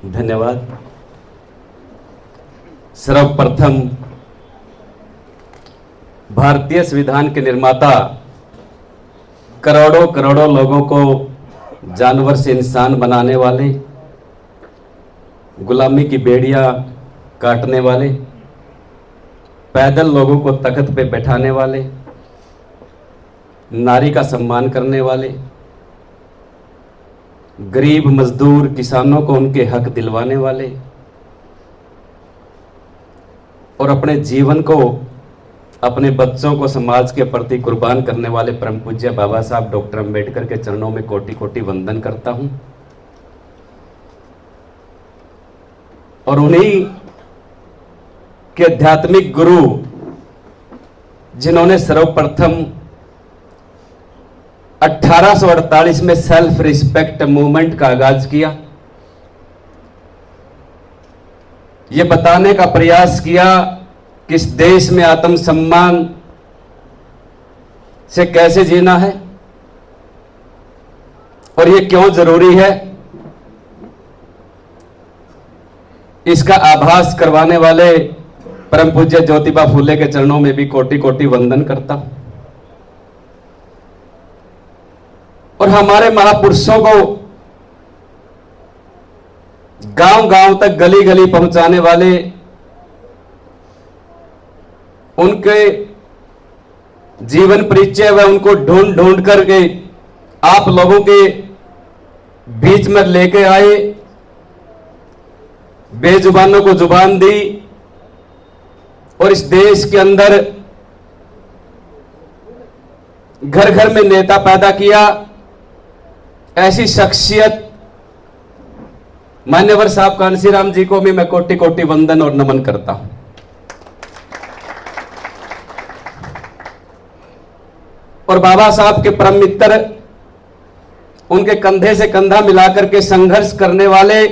धन्यवाद। सर्वप्रथम भारतीय संविधान के निर्माता करोड़ों करोड़ों लोगों को जानवर से इंसान बनाने वाले, गुलामी की बेड़ियां काटने वाले, पैदल लोगों को तख्त पे बैठाने वाले, नारी का सम्मान करने वाले, गरीब मजदूर किसानों को उनके हक दिलवाने वाले और अपने जीवन को, अपने बच्चों को समाज के प्रति कुर्बान करने वाले परम पूज्य बाबा साहब डॉक्टर अंबेडकर के चरणों में कोटि कोटि वंदन करता हूं। और उन्हीं के आध्यात्मिक गुरु जिन्होंने सर्वप्रथम 1848 में सेल्फ रिस्पेक्ट मूवमेंट का आगाज किया, यह बताने का प्रयास किया कि इस देश में आत्मसम्मान से कैसे जीना है और यह क्यों जरूरी है, इसका आभास करवाने वाले परम पूज्य ज्योतिबा फूले के चरणों में भी कोटि कोटि वंदन करता हूं। और हमारे महापुरुषों को गांव गांव तक, गली गली पहुंचाने वाले, उनके जीवन परिचय व उनको ढूंढ ढूंढ करके आप लोगों के बीच में लेके आए, बेजुबानों को जुबान दी और इस देश के अंदर घर घर में नेता पैदा किया। ऐसी शख्सियत मान्यवर साहब कांशीराम जी को भी मैं कोटि कोटि वंदन और नमन करता हूं। और बाबा साहब के परम मित्र, उनके कंधे से कंधा मिलाकर के संघर्ष करने वाले,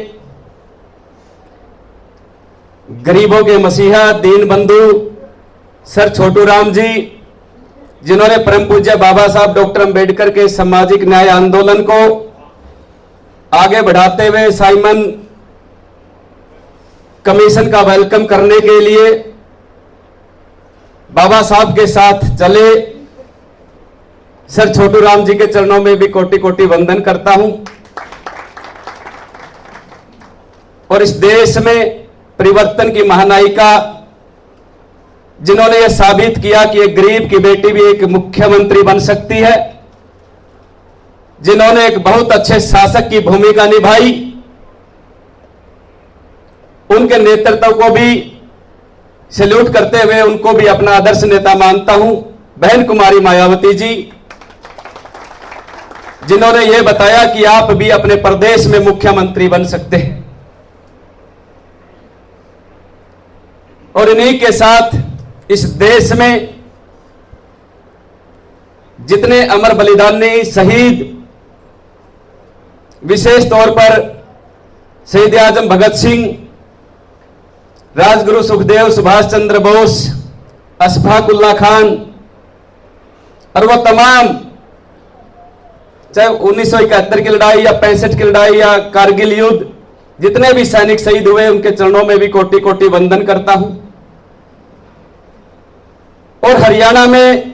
गरीबों के मसीहा, दीन बंधु सर छोटू राम जी, जिन्होंने परम पूज्य बाबा साहब डॉक्टर अंबेडकर के सामाजिक न्याय आंदोलन को आगे बढ़ाते हुए साइमन कमीशन का वेलकम करने के लिए बाबा साहब के साथ चले, सर छोटू राम जी के चरणों में भी कोटि कोटि वंदन करता हूं। और इस देश में परिवर्तन की महानायिका, जिन्होंने यह साबित किया कि एक गरीब की बेटी भी एक मुख्यमंत्री बन सकती है, जिन्होंने एक बहुत अच्छे शासक की भूमिका निभाई, उनके नेतृत्व को भी सैल्यूट करते हुए उनको भी अपना आदर्श नेता मानता हूं। बहन कुमारी मायावती जी, जिन्होंने यह बताया कि आप भी अपने प्रदेश में मुख्यमंत्री बन सकते हैं। और इन्हीं के साथ इस देश में जितने अमर बलिदानी शहीद, विशेष तौर पर शहीद आजम भगत सिंह, राजगुरु सुखदेव, सुभाष चंद्र बोस, अशफाक उल्लाह खान और वो तमाम, चाहे 1971 की लड़ाई या 65 की लड़ाई या कारगिल युद्ध, जितने भी सैनिक शहीद हुए, उनके चरणों में भी कोटि कोटि वंदन करता हूं। और हरियाणा में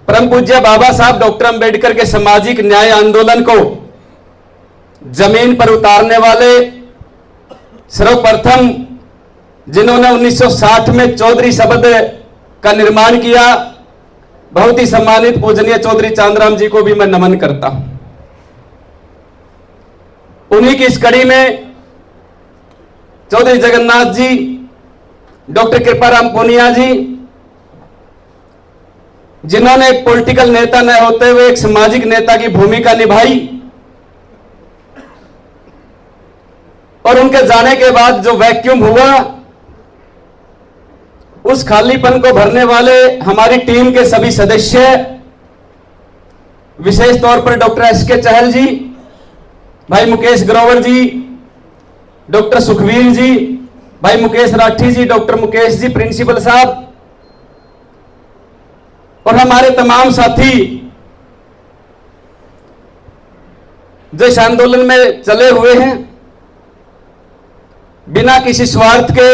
परम पूज्य बाबा साहब डॉक्टर अंबेडकर के सामाजिक न्याय आंदोलन को जमीन पर उतारने वाले सर्वप्रथम, जिन्होंने 1960 में चौधरी शब्द का निर्माण किया, बहुत ही सम्मानित पूजनीय चौधरी चांदराम जी को भी मैं नमन करता हूं। उन्हीं की इस कड़ी में चौधरी जगन्नाथ जी, डॉक्टर कृपाराम पूनिया जी, जिन्होंने एक पॉलिटिकल नेता न होते हुए एक सामाजिक नेता की भूमिका निभाई, और उनके जाने के बाद जो वैक्यूम हुआ, उस खालीपन को भरने वाले हमारी टीम के सभी सदस्य, विशेष तौर पर डॉक्टर एसके चहल जी, भाई मुकेश ग्रोवर जी, डॉक्टर सुखवीर जी, भाई मुकेश राठी जी, डॉक्टर मुकेश जी प्रिंसिपल साहब, और हमारे तमाम साथी जो इस आंदोलन में चले हुए हैं, बिना किसी स्वार्थ के,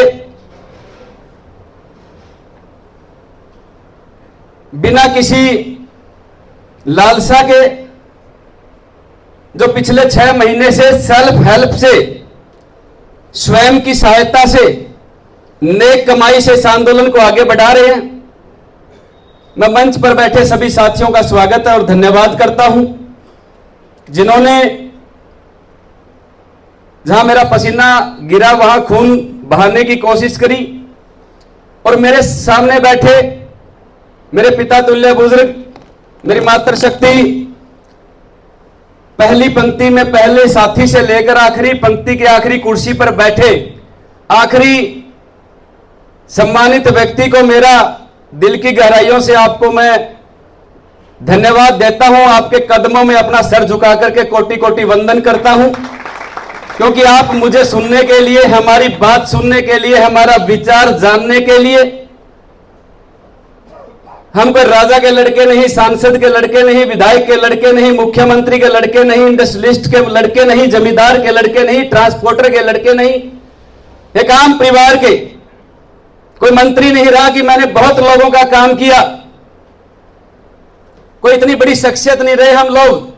बिना किसी लालसा के, जो पिछले 6 महीने से सेल्फ हेल्प से, स्वयं की सहायता से, नेक कमाई से इस आंदोलन को आगे बढ़ा रहे हैं। मैं मंच पर बैठे सभी साथियों का स्वागत और धन्यवाद करता हूं, जिन्होंने जहां मेरा पसीना गिरा वहां खून बहाने की कोशिश करी और मेरे सामने बैठे मेरे पिता तुल्य बुजुर्ग, मेरी मातृशक्ति, पहली पंक्ति में पहले साथी से लेकर आखिरी पंक्ति के आखिरी कुर्सी पर बैठे आखिरी सम्मानित व्यक्ति को मेरा दिल की गहराइयों से आपको मैं धन्यवाद देता हूं। आपके कदमों में अपना सर झुका करके कोटि कोटि वंदन करता हूं, क्योंकि आप मुझे सुनने के लिए, हमारी बात सुनने के लिए, हमारा विचार जानने के लिए, हम कोई राजा के लड़के नहीं, सांसद के लड़के नहीं, विधायक के लड़के नहीं, मुख्यमंत्री के लड़के नहीं, इंडस्ट्रियलिस्ट के लड़के नहीं, जमींदार के लड़के नहीं, ट्रांसपोर्टर के लड़के नहीं, एक आम परिवार के, कोई मंत्री नहीं रहा कि मैंने बहुत लोगों का काम किया, कोई इतनी बड़ी शख्सियत नहीं रहे हम लोग,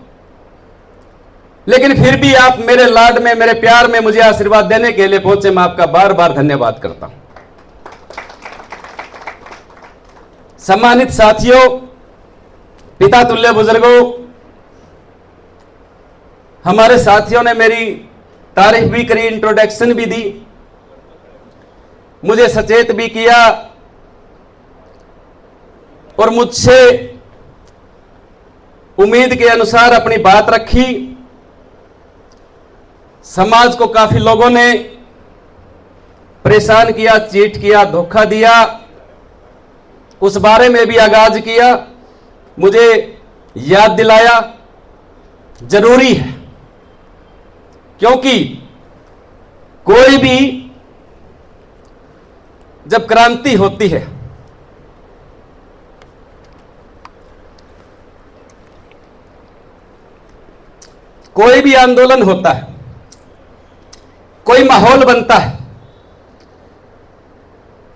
लेकिन फिर भी आप मेरे लाड में, मेरे प्यार में मुझे आशीर्वाद देने के लिए पहुंचे। मैं आपका बार बार धन्यवाद करता हूं। सम्मानित साथियों, पिता तुल्य बुजुर्गों, हमारे साथियों ने मेरी तारीफ भी करी, इंट्रोडक्शन भी दी, मुझे सचेत भी किया और मुझसे उम्मीद के अनुसार अपनी बात रखी। समाज को काफी लोगों ने परेशान किया, चीट किया, धोखा दिया, उस बारे में भी आगाज किया, मुझे याद दिलाया। जरूरी है, क्योंकि कोई भी जब क्रांति होती है, कोई भी आंदोलन होता है, कोई माहौल बनता है,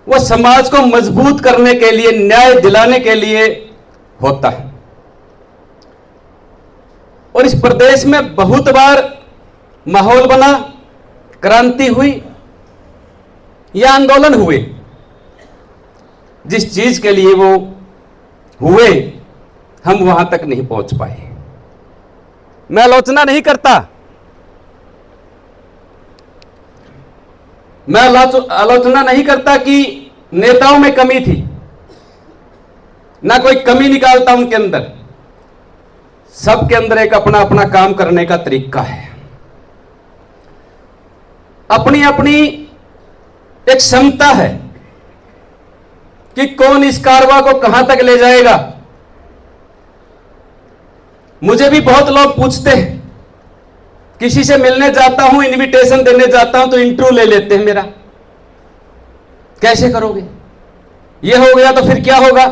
वो समाज को मजबूत करने के लिए, न्याय दिलाने के लिए होता है। और इस प्रदेश में बहुत बार माहौल बना, क्रांति हुई या आंदोलन हुए, जिस चीज के लिए वो हुए हम वहां तक नहीं पहुंच पाए। मैं आलोचना नहीं करता, मैं आलोचना नहीं करता कि नेताओं में कमी थी, ना कोई कमी निकालता उनके अंदर। सबके अंदर एक अपना अपना काम करने का तरीका है, अपनी अपनी एक क्षमता है कि कौन इस कारवां को कहां तक ले जाएगा। मुझे भी बहुत लोग पूछते हैं, किसी से मिलने जाता हूं, इनविटेशन देने जाता हूं तो इंटरव्यू ले लेते हैं मेरा, कैसे करोगे, ये हो गया तो फिर क्या होगा।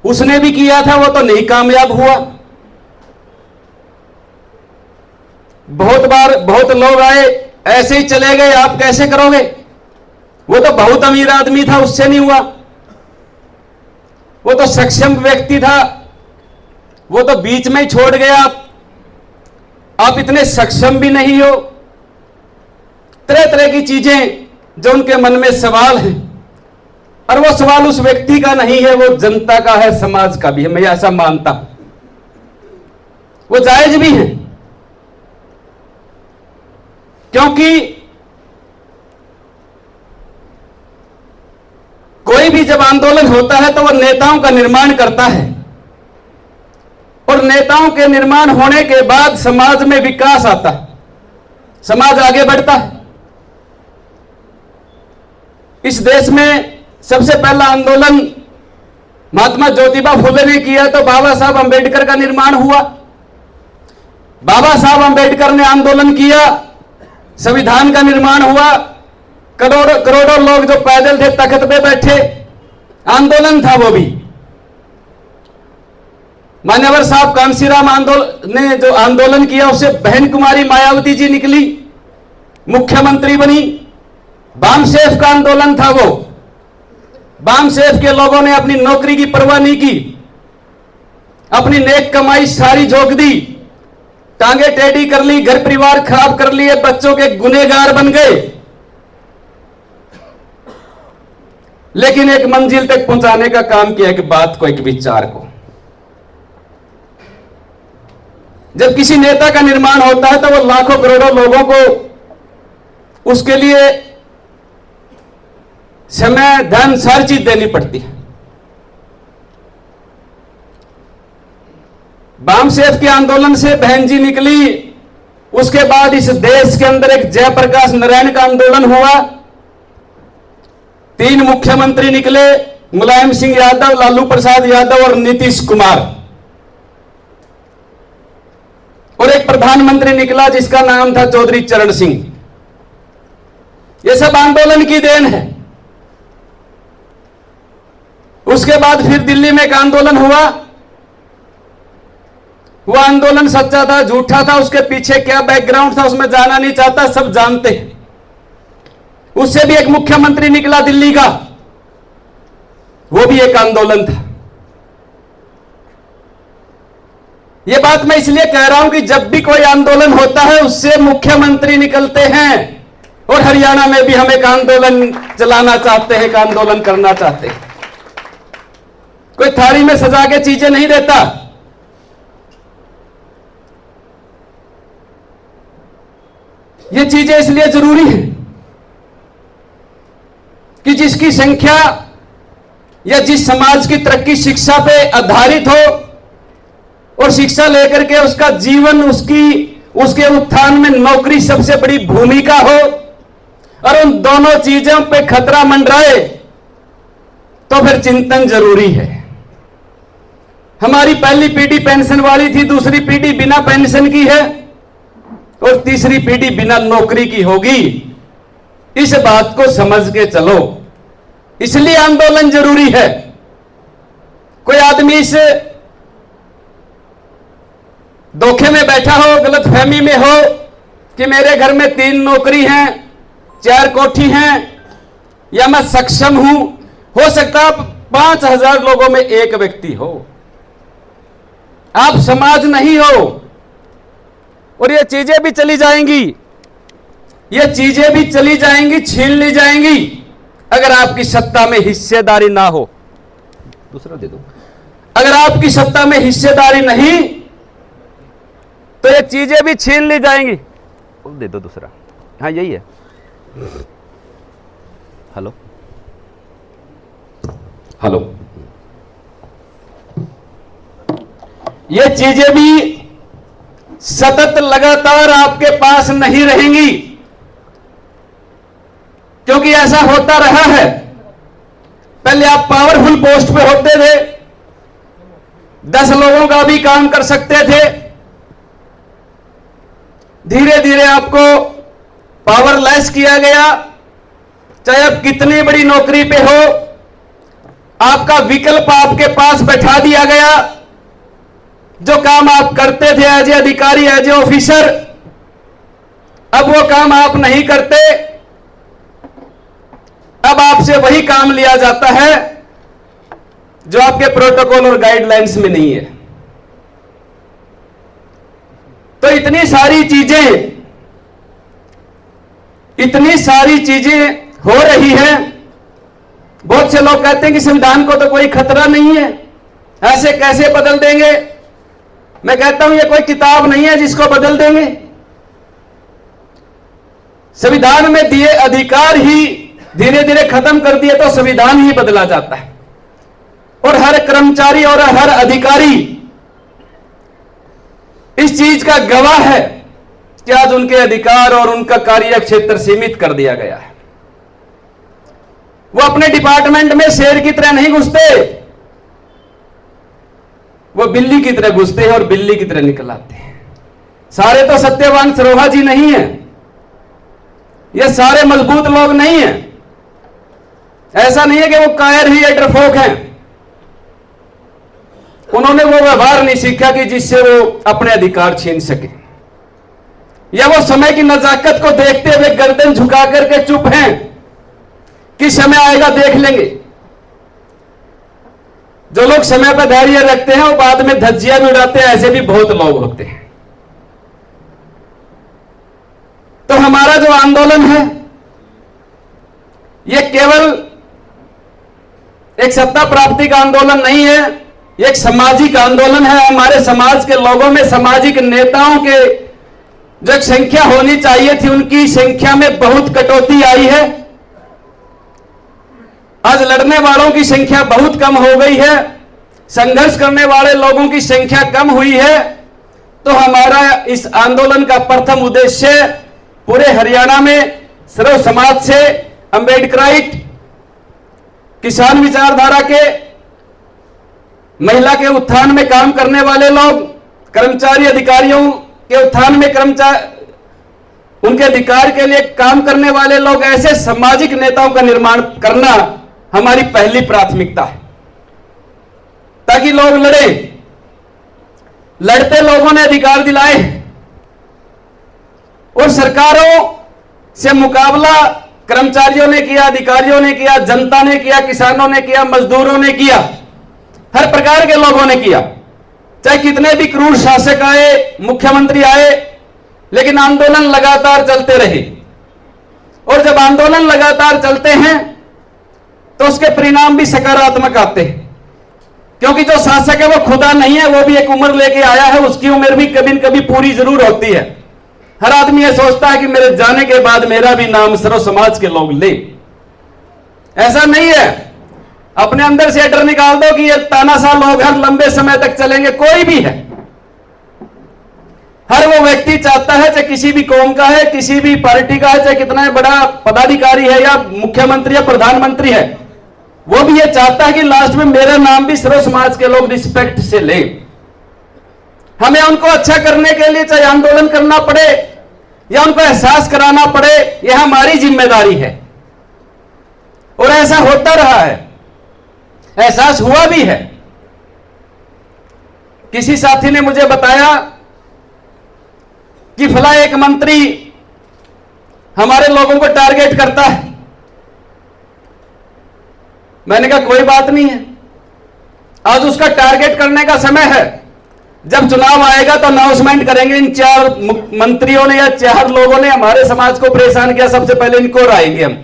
उसने भी किया था, वो तो नहीं कामयाब हुआ। बहुत बार बहुत लोग आए, ऐसे ही चले गए, आप कैसे करोगे, वो तो बहुत अमीर आदमी था, उससे नहीं हुआ, वो तो सक्षम व्यक्ति था, वो तो बीच में ही छोड़ गया, आप इतने सक्षम भी नहीं हो। तरह तरह की चीजें जो उनके मन में सवाल हैं, और वो सवाल उस व्यक्ति का नहीं है, वो जनता का है, समाज का भी है, मैं ऐसा मानता हूं। वो जायज भी है, क्योंकि कोई भी जब आंदोलन होता है तो वह नेताओं का निर्माण करता है, और नेताओं के निर्माण होने के बाद समाज में विकास आता है, समाज आगे बढ़ता है। इस देश में सबसे पहला आंदोलन महात्मा ज्योतिबा फुले ने किया तो बाबा साहब अंबेडकर का निर्माण हुआ। बाबा साहब अंबेडकर ने आंदोलन किया, संविधान का निर्माण हुआ। करोड़ों करोड़ों लोग जो पैदल थे, तख्त पे बैठे, आंदोलन था वो भी। मान्यवर साहब कांसीराम आंदोलन ने जो आंदोलन किया, उससे बहन कुमारी मायावती जी निकली, मुख्यमंत्री बनी। बामसेफ का आंदोलन था वो। बामसेफ के लोगों ने अपनी नौकरी की परवाह नहीं की, अपनी नेक कमाई सारी झोंक दी, टांगे टेढ़ी कर ली, घर परिवार खराब कर लिए, बच्चों के गुनहगार बन गए, लेकिन एक मंजिल तक पहुंचाने का काम किया, एक बात को, एक विचार को। जब किसी नेता का निर्माण होता है तो वो लाखों करोड़ों लोगों को उसके लिए समय, धन, सारी चीज देनी पड़ती है। बामसेफ के आंदोलन से बहन जी निकली, उसके बाद इस देश के अंदर एक जयप्रकाश नारायण का आंदोलन हुआ। 3 मुख्यमंत्री निकले, मुलायम सिंह यादव, लालू प्रसाद यादव और नीतीश कुमार, और एक प्रधानमंत्री निकला जिसका नाम था चौधरी चरण सिंह। ये सब आंदोलन की देन है। उसके बाद फिर दिल्ली में एक आंदोलन हुआ। वो आंदोलन सच्चा था, झूठा था, उसके पीछे क्या बैकग्राउंड था उसमें जाना नहीं चाहता, सब जानते हैं। उससे भी एक मुख्यमंत्री निकला दिल्ली का, वो भी एक आंदोलन था। ये बात मैं इसलिए कह रहा हूं कि जब भी कोई आंदोलन होता है उससे मुख्यमंत्री निकलते हैं, और हरियाणा में भी हम एक आंदोलन चलाना चाहते हैं, एक आंदोलन करना चाहते हैं। कोई थाली में सजा के चीजें नहीं देता। ये चीजें इसलिए जरूरी है कि जिसकी संख्या या जिस समाज की तरक्की शिक्षा पे आधारित हो, और शिक्षा लेकर के उसका जीवन, उसके उत्थान में नौकरी सबसे बड़ी भूमिका हो, और उन दोनों चीजों पे खतरा मंडराए, तो फिर चिंतन जरूरी है। हमारी पहली पीढ़ी पेंशन वाली थी, दूसरी पीढ़ी बिना पेंशन की है, और तीसरी पीढ़ी बिना नौकरी की होगी। इस बात को समझ के चलो, इसलिए आंदोलन जरूरी है। कोई आदमी इस धोखे में बैठा हो, गलतफहमी में हो कि मेरे घर में 3 नौकरी हैं, 4 कोठी हैं, या मैं सक्षम हूं। हो सकता है 5000 लोगों में एक व्यक्ति हो, आप समाज नहीं हो, और ये चीजें भी चली जाएंगी, ये चीजें भी चली जाएंगी, छीन ली जाएंगी, अगर आपकी सत्ता में हिस्सेदारी ना हो। दूसरा दे दो। अगर आपकी सत्ता में हिस्सेदारी नहीं तो ये चीजें भी छीन ली जाएंगी। दे दो दूसरा। हाँ यही है। Hello hello. ये चीजें भी सतत लगातार आपके पास नहीं रहेंगी, क्योंकि ऐसा होता रहा है। पहले आप पावरफुल पोस्ट पे होते थे, 10 लोगों का भी काम कर सकते थे। धीरे धीरे आपको पावरलेस किया गया। चाहे आप कितनी बड़ी नौकरी पे हो, आपका विकल्प आपके पास बैठा दिया गया। जो काम आप करते थे एज ए अधिकारी, एज ए ऑफिसर, अब वो काम आप नहीं करते। अब आपसे वही काम लिया जाता है जो आपके प्रोटोकॉल और गाइडलाइंस में नहीं है। तो इतनी सारी चीजें हो रही हैं। बहुत से लोग कहते हैं कि संविधान को तो कोई खतरा नहीं है, ऐसे कैसे बदल देंगे। मैं कहता हूं ये कोई किताब नहीं है जिसको बदल देंगे। संविधान में दिए अधिकार ही धीरे धीरे खत्म कर दिए तो संविधान ही बदला जाता है। और हर कर्मचारी और हर अधिकारी इस चीज का गवाह है कि आज उनके अधिकार और उनका कार्य क्षेत्र सीमित कर दिया गया है। वो अपने डिपार्टमेंट में शेर की तरह नहीं घुसते, वो बिल्ली की तरह घुसते हैं और बिल्ली की तरह निकल आते हैं। सारे तो सत्यवान सरोहा जी नहीं है, ये सारे मजबूत लोग नहीं हैं। ऐसा नहीं है कि वो कायर ही या डरपोक हैं। उन्होंने वो व्यवहार नहीं सीखा कि जिससे वो अपने अधिकार छीन सके। या वो समय की नजाकत को देखते हुए गर्दन झुका करके चुप हैं कि समय आएगा देख लेंगे। जो लोग समय पर धैर्य रखते हैं वो बाद में धज्जियां भी उड़ाते हैं, ऐसे भी बहुत लोग होते हैं। तो हमारा जो आंदोलन है यह केवल एक सत्ता प्राप्ति का आंदोलन नहीं है, यह एक सामाजिक आंदोलन है। हमारे समाज के लोगों में सामाजिक नेताओं के जो एक संख्या होनी चाहिए थी उनकी संख्या में बहुत कटौती आई है। आज लड़ने वालों की संख्या बहुत कम हो गई है, संघर्ष करने वाले लोगों की संख्या कम हुई है। तो हमारा इस आंदोलन का प्रथम उद्देश्य पूरे हरियाणा में सर्व समाज से, अंबेडकराइट, किसान विचारधारा के, महिला के उत्थान में काम करने वाले लोग, कर्मचारी अधिकारियों के उत्थान में उनके अधिकार के लिए काम करने वाले लोग, ऐसे सामाजिक नेताओं का निर्माण करना हमारी पहली प्राथमिकता है, ताकि लोग लड़े। लड़ते लोगों ने अधिकार दिलाए और सरकारों से मुकाबला कर्मचारियों ने किया, अधिकारियों ने किया, जनता ने किया, किसानों ने किया, मजदूरों ने किया, हर प्रकार के लोगों ने किया। चाहे कितने भी क्रूर शासक आए, मुख्यमंत्री आए, लेकिन आंदोलन लगातार चलते रहे। और जब आंदोलन लगातार चलते हैं तो उसके परिणाम भी सकारात्मक आते हैं, क्योंकि जो शासक है वो खुदा नहीं है, वो भी एक उम्र लेके आया है, उसकी उम्र भी कभी न कभी पूरी जरूर होती है। हर आदमी ये सोचता है कि मेरे जाने के बाद मेरा भी नाम सर्व समाज के लोग ले। ऐसा नहीं है। अपने अंदर से डर निकाल दो कि ये तानाशाह लोग हर लंबे समय तक चलेंगे। कोई भी है, हर वो व्यक्ति चाहता है, चाहे किसी भी कौम का है, किसी भी पार्टी का है, चाहे कितना बड़ा पदाधिकारी है या मुख्यमंत्री या प्रधानमंत्री है, वो भी ये चाहता है कि लास्ट में मेरा नाम भी सर्व समाज के लोग रिस्पेक्ट से ले। हमें उनको अच्छा करने के लिए चाहे आंदोलन करना पड़े या उनको एहसास कराना पड़े, यह हमारी जिम्मेदारी है। और ऐसा होता रहा है, एहसास हुआ भी है। किसी साथी ने मुझे बताया कि फला एक मंत्री हमारे लोगों को टारगेट करता है। मैंने कहा कोई बात नहीं है, आज उसका टारगेट करने का समय है। जब चुनाव आएगा तो अनाउंसमेंट करेंगे, इन 4 मंत्रियों ने या 4 लोगों ने हमारे समाज को परेशान किया, सबसे पहले इनको हराएंगे हम।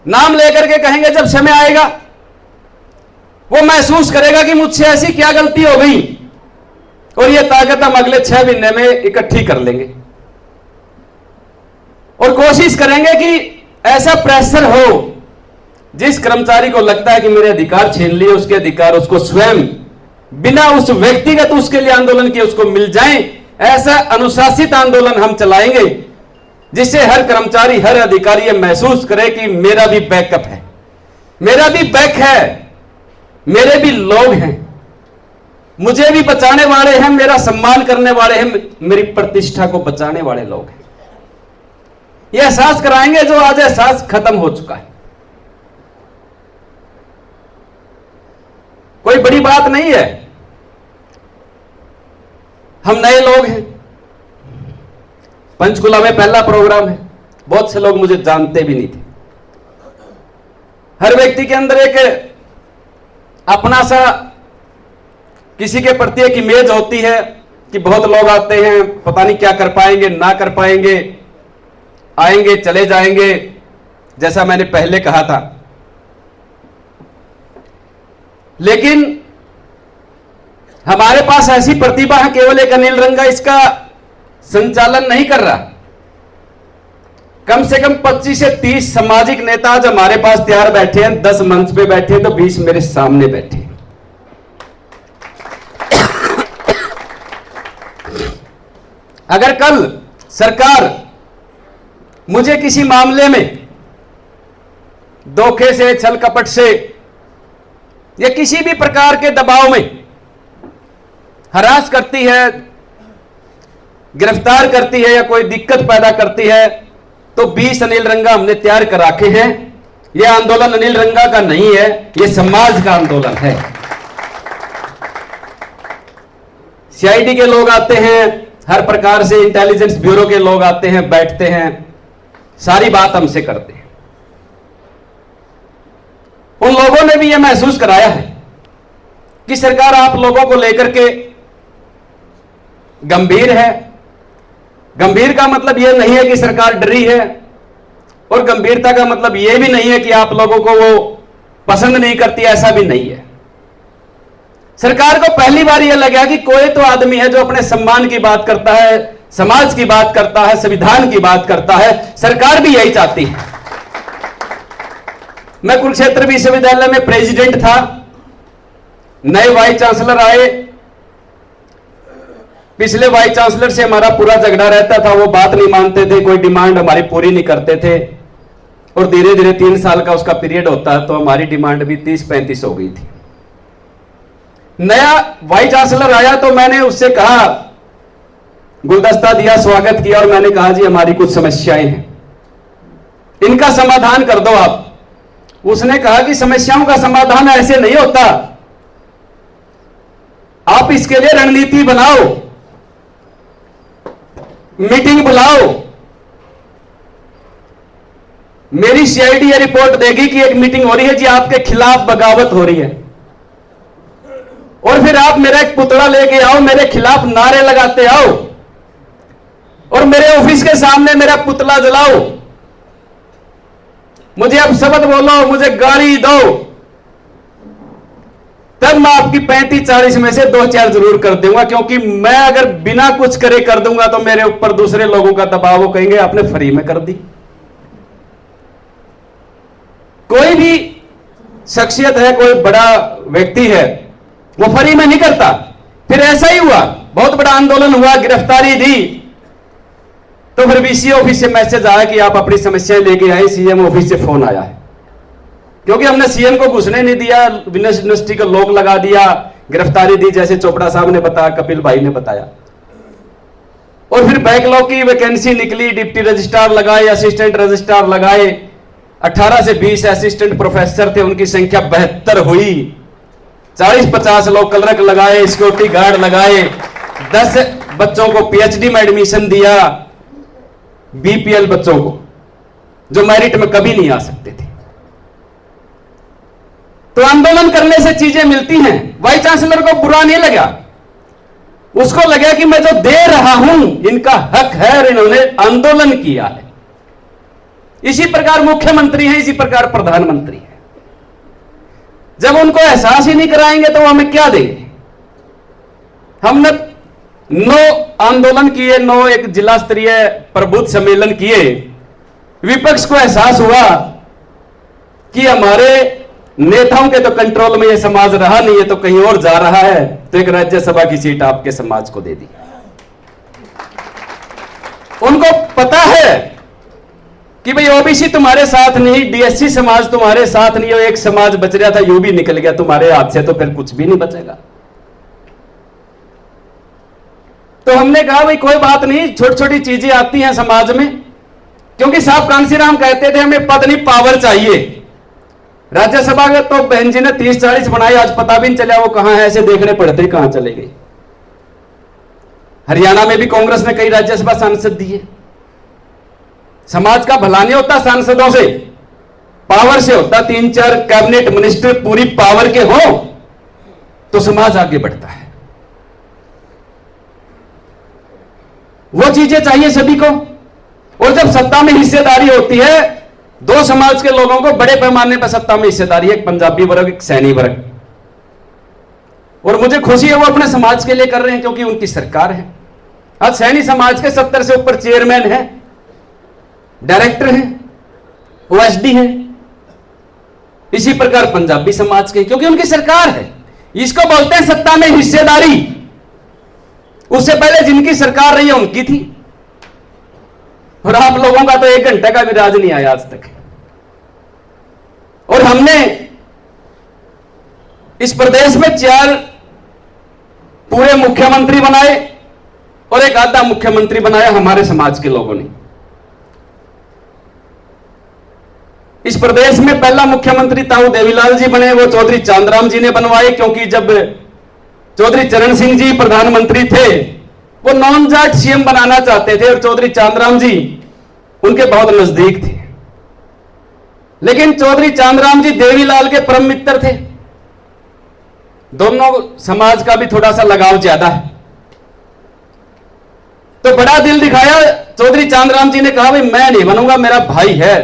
नाम लेकर के कहेंगे, जब समय आएगा वो महसूस करेगा कि मुझसे ऐसी क्या गलती हो गई, और ये ताकत हम अगले 6 महीने में इकट्ठी कर लेंगे। और कोशिश करेंगे कि ऐसा प्रेशर हो, जिस कर्मचारी को लगता है कि मेरे अधिकार छीन लिए, उसके अधिकार उसको स्वयं बिना उस व्यक्तिगत उसके लिए आंदोलन किए उसको मिल जाए। ऐसा अनुशासित आंदोलन हम चलाएंगे जिससे हर कर्मचारी, हर अधिकारी ये महसूस करे कि मेरा भी बैकअप है, मेरा भी बैक है, मेरे भी लोग हैं, मुझे भी बचाने वाले हैं, मेरा सम्मान करने वाले हैं, मेरी प्रतिष्ठा को बचाने वाले लोग हैं। यह एहसास कराएंगे जो आज एहसास खत्म हो चुका है। कोई बड़ी बात नहीं है, हम नए लोग हैं, पंचकुला में पहला प्रोग्राम है, बहुत से लोग मुझे जानते भी नहीं थे। हर व्यक्ति के अंदर एक अपना सा किसी के प्रति एक इमेज होती है कि बहुत लोग आते हैं, पता नहीं क्या कर पाएंगे, ना कर पाएंगे, आएंगे चले जाएंगे, जैसा मैंने पहले कहा था। लेकिन हमारे पास ऐसी प्रतिभा है, केवल एक अनिल रंगा इसका संचालन नहीं कर रहा। कम से कम 25 से 30 सामाजिक नेता आज हमारे पास तैयार बैठे हैं। 10 मंच पे बैठे हैं तो 20 मेरे सामने बैठे हैं। अगर कल सरकार मुझे किसी मामले में धोखे से, छल कपट से या किसी भी प्रकार के दबाव में हरास करती है, गिरफ्तार करती है या कोई दिक्कत पैदा करती है, तो 20 अनिल रंगा हमने तैयार कर रखे हैं। यह आंदोलन अनिल रंगा का नहीं है, यह समाज का आंदोलन है। सीआईडी के लोग आते हैं, हर प्रकार से इंटेलिजेंस ब्यूरो के लोग आते हैं, बैठते हैं, सारी बात हमसे करते हैं। उन लोगों ने भी यह महसूस कराया है कि सरकार आप लोगों को लेकर के गंभीर है। गंभीर का मतलब यह नहीं है कि सरकार डरी है, और गंभीरता का मतलब यह भी नहीं है कि आप लोगों को वो पसंद नहीं करती, ऐसा भी नहीं है। सरकार को पहली बार यह लगा कि कोई तो आदमी है जो अपने सम्मान की बात करता है, समाज की बात करता है, संविधान की बात करता है। सरकार भी यही चाहती है। मैं कुरुक्षेत्र विश्वविद्यालय में प्रेसिडेंट था, नए वाइस चांसलर आए। पिछले वाइस चांसलर से हमारा पूरा झगड़ा रहता था, वो बात नहीं मानते थे, कोई डिमांड हमारी पूरी नहीं करते थे, और धीरे धीरे 3 साल का उसका पीरियड होता है, तो हमारी डिमांड भी 30-35 हो गई थी। नया वाइस चांसलर आया तो मैंने उससे कहा, गुलदस्ता दिया, स्वागत किया, और मैंने कहा जी हमारी कुछ समस्याएं हैं, इनका समाधान कर दो आप। उसने कहा कि समस्याओं का समाधान ऐसे नहीं होता, आप इसके लिए रणनीति बनाओ, मीटिंग बुलाओ। मेरी सीआईडी रिपोर्ट देगी कि एक मीटिंग हो रही है जी, आपके खिलाफ बगावत हो रही है, और फिर आप मेरा एक पुतला लेके आओ, मेरे खिलाफ नारे लगाते आओ, और मेरे ऑफिस के सामने मेरा पुतला जलाओ, मुझे अब शब्द बोलो, मुझे गाली दो, तब मैं आपकी 35-40 में से 2-4 जरूर कर दूंगा। क्योंकि मैं अगर बिना कुछ करे कर दूंगा तो मेरे ऊपर दूसरे लोगों का दबाव, वो कहेंगे आपने फ्री में कर दी। कोई भी शख्सियत है, कोई बड़ा व्यक्ति है, वो फ्री में नहीं करता। फिर ऐसा ही हुआ, बहुत बड़ा आंदोलन हुआ, गिरफ्तारी दी, तो फिर वीसी ऑफिस से मैसेज आया कि आप अपनी समस्याएं लेके आए। सीएम ऑफिस से फोन आया है, क्योंकि हमने सीएम को घुसने नहीं दिया, विनस यूनिवर्सिटी को लॉक लगा दिया, गिरफ्तारी दी, जैसे चोपड़ा साहब ने बताया, कपिल भाई ने बताया। और फिर बैकलॉग की वैकेंसी निकली, डिप्टी रजिस्ट्रार लगाए, असिस्टेंट रजिस्ट्रार लगाए, 18 से 20 असिस्टेंट प्रोफेसर थे, उनकी संख्या 72 हुई। 40-50 लोग क्लर्क लगाए, सिक्योरिटी गार्ड लगाए, 10 बच्चों को पीएचडी में एडमिशन दिया, बीपीएल बच्चों को, जो मेरिट में कभी नहीं आ सकते थे। तो आंदोलन करने से चीजें मिलती हैं। वाइस चांसलर को बुरा नहीं लगा, उसको लगा कि मैं जो दे रहा हूं इनका हक है, और इन्होंने आंदोलन किया है। इसी प्रकार मुख्यमंत्री है, इसी प्रकार प्रधानमंत्री है। जब उनको एहसास ही नहीं कराएंगे तो हमें क्या देंगे। हमने 9 आंदोलन किए, 9 एक जिला स्तरीय प्रबुद्ध सम्मेलन किए। विपक्ष को एहसास हुआ कि हमारे नेताओं के तो कंट्रोल में ये समाज रहा नहीं है, तो कहीं और जा रहा है, तो एक राज्यसभा की सीट आपके समाज को दे दी। उनको पता है कि भाई ओबीसी तुम्हारे साथ नहीं, डीएससी समाज तुम्हारे साथ नहीं, और एक समाज बच रहा था, यूं भी निकल गया तुम्हारे हाथ से, तो फिर कुछ भी नहीं बचेगा। तो हमने कहा भाई कोई बात नहीं, छोटी छोटी चीजें आती हैं समाज में, क्योंकि साहब कांसीराम कहते थे हमें पद नहीं पावर चाहिए। राज्यसभा के तो बहन जी ने 30-40 बनाई, आज पता भी नहीं चला वो कहां है, ऐसे देखने पड़ते कहां चले गए। हरियाणा में भी कांग्रेस ने कई राज्यसभा सांसद दिए। समाज का भला नहीं होता सांसदों से, पावर से होता। 3-4 कैबिनेट मिनिस्टर पूरी पावर के हो तो समाज आगे बढ़ता है। वो चीजें चाहिए सभी को। और जब सत्ता में हिस्सेदारी होती है, 2 समाज के लोगों को बड़े पैमाने पर सत्ता में हिस्सेदारी है, एक पंजाबी वर्ग, एक सैनी वर्ग। और मुझे खुशी है वो अपने समाज के लिए कर रहे हैं, क्योंकि उनकी सरकार है। आज सैनी समाज के 70 से ऊपर चेयरमैन है, डायरेक्टर हैं, ओएसडी हैं। इसी प्रकार पंजाबी समाज के, क्योंकि उनकी सरकार है। इसको बोलते हैं सत्ता में हिस्सेदारी। उससे पहले जिनकी सरकार रही है उनकी थी, और आप लोगों का तो 1 घंटे का भी राज नहीं आया आज तक। और हमने इस प्रदेश में 4 पूरे मुख्यमंत्री बनाए और एक आधा मुख्यमंत्री बनाया हमारे समाज के लोगों ने। इस प्रदेश में पहला मुख्यमंत्री ताऊ देवीलाल जी बने, वो चौधरी चांदराम जी ने बनवाए, क्योंकि जब चौधरी चरण सिंह जी प्रधानमंत्री थे वो नॉन जाट सीएम बनाना चाहते थे और चौधरी चांदराम जी उनके बहुत नजदीक थे। लेकिन चौधरी चांदराम जी देवीलाल के परम मित्र थे। दोनों समाज का भी थोड़ा सा लगाव ज्यादा है, तो बड़ा दिल दिखाया। चौधरी चांदराम जी ने कहा भाई मैं नहीं बनूंगा, मेरा भाई है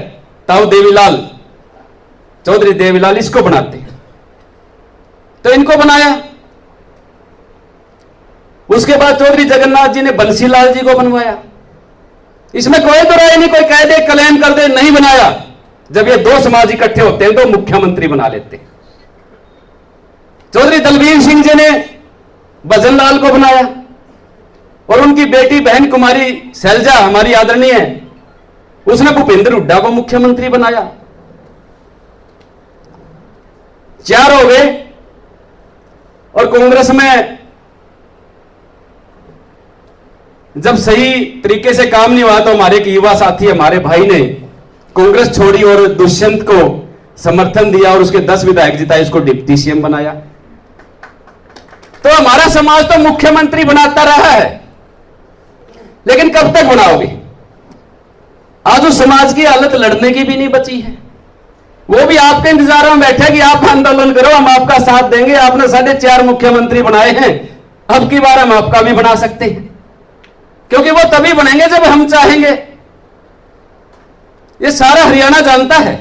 ताऊ देवीलाल, चौधरी देवीलाल, इसको बनाते हैं। तो इनको बनाया। उसके बाद चौधरी जगन्नाथ जी ने बंसीलाल जी को बनवाया। इसमें कोई दो राय नहीं, कोई कह दे क्लेम कर दे, नहीं बनाया। जब ये दो समाज इकट्ठे होते हैं तो मुख्यमंत्री बना लेते हैं। चौधरी दलबीर सिंह जी ने भजनलाल को बनाया और उनकी बेटी बहन कुमारी शैलजा हमारी आदरणीय है, उसने भूपेंद्र हुड्डा को मुख्यमंत्री बनाया। 4 हो गए। और कांग्रेस में जब सही तरीके से काम नहीं हुआ तो हमारे एक युवा साथी, हमारे भाई ने कांग्रेस छोड़ी और दुष्यंत को समर्थन दिया और उसके 10 विधायक जिताए, उसको डिप्टी सीएम बनाया। तो हमारा समाज तो मुख्यमंत्री बनाता रहा है, लेकिन कब तक बनाओगे? आज उस समाज की हालत लड़ने की भी नहीं बची है। वो भी आपके इंतजार में बैठे कि आप आंदोलन करो, हम आपका साथ देंगे। आपने 4.5 मुख्यमंत्री बनाए हैं, अब की बार हम आपका भी बना सकते हैं, क्योंकि वो तभी बनेंगे जब हम चाहेंगे। ये सारा हरियाणा जानता है,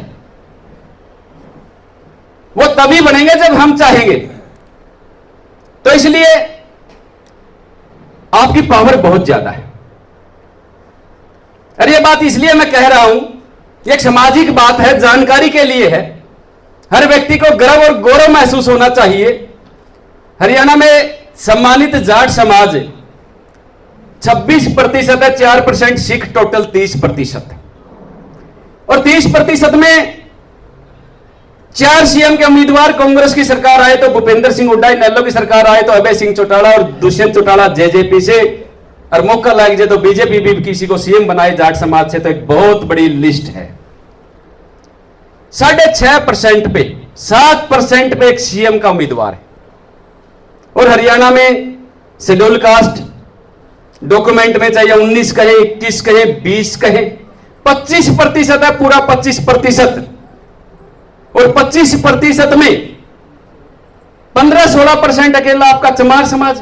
वो तभी बनेंगे जब हम चाहेंगे। तो इसलिए आपकी पावर बहुत ज्यादा है। अरे ये बात इसलिए मैं कह रहा हूं, ये एक सामाजिक बात है, जानकारी के लिए है। हर व्यक्ति को गर्व और गौरव महसूस होना चाहिए। हरियाणा में सम्मानित जाट समाज 26% है, 4% सिख, टोटल 30%। और 30% में 4 सीएम के उम्मीदवार कांग्रेस की सरकार आए तो भूपेंद्र सिंह हुड्डा, इनेलो की सरकार आए तो अभय सिंह चौटाला और दुष्यंत चौटाला जेजेपी से, और मौका लग जाए तो बीजेपी भी किसी को सीएम बनाए जाट समाज से। तो एक बहुत बड़ी लिस्ट है। 6.5% पे 7% पे एक सीएम का उम्मीदवार है। और हरियाणा में शेड्यूल कास्ट डॉक्यूमेंट में चाहे 19 कहे, 21 कहे, 20 कहे, 25% है, पूरा 25%। और 25% में 15-16% अकेला आपका चमार समाज,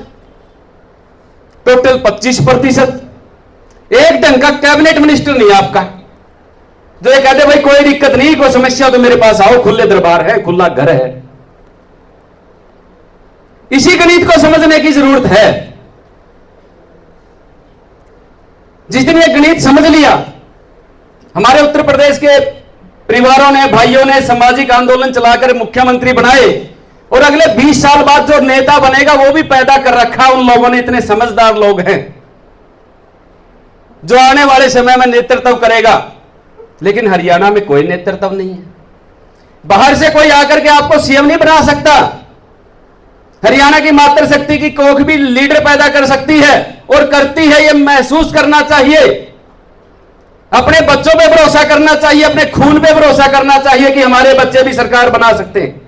टोटल 25%। एक ढंग का कैबिनेट मिनिस्टर नहीं आपका, जो ये कहते भाई कोई दिक्कत नहीं, कोई समस्या तो मेरे पास आओ, खुले दरबार है, खुला घर है। इसी गणित को समझने की जरूरत है। जिस दिन ये गणित समझ लिया, हमारे उत्तर प्रदेश के परिवारों ने, भाइयों ने सामाजिक आंदोलन चलाकर मुख्यमंत्री बनाए, और अगले 20 साल बाद जो नेता बनेगा वो भी पैदा कर रखा उन लोगों ने। इतने समझदार लोग हैं जो आने वाले समय में नेतृत्व करेगा। लेकिन हरियाणा में कोई नेतृत्व नहीं है। बाहर से कोई आकर के आपको सीएम नहीं बना सकता। हरियाणा की मातृशक्ति की कोख भी लीडर पैदा कर सकती है, और करती है। यह महसूस करना चाहिए। अपने बच्चों पे भरोसा करना चाहिए, अपने खून पे भरोसा करना चाहिए कि हमारे बच्चे भी सरकार बना सकते हैं।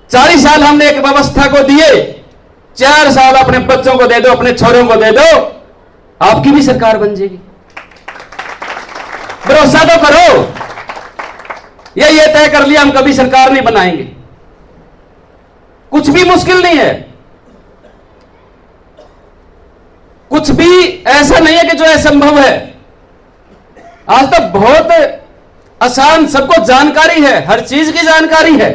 40 साल हमने एक व्यवस्था को दिए, 4 साल अपने बच्चों को दे दो, अपने छोरों को दे दो, आपकी भी सरकार बन जाएगी। भरोसा तो करो। ये तय कर लिया हम कभी सरकार नहीं बनाएंगे, कुछ भी मुश्किल नहीं है। कुछ भी ऐसा नहीं है कि जो असंभव है। आज तक बहुत आसान, सबको जानकारी है, हर चीज की जानकारी है।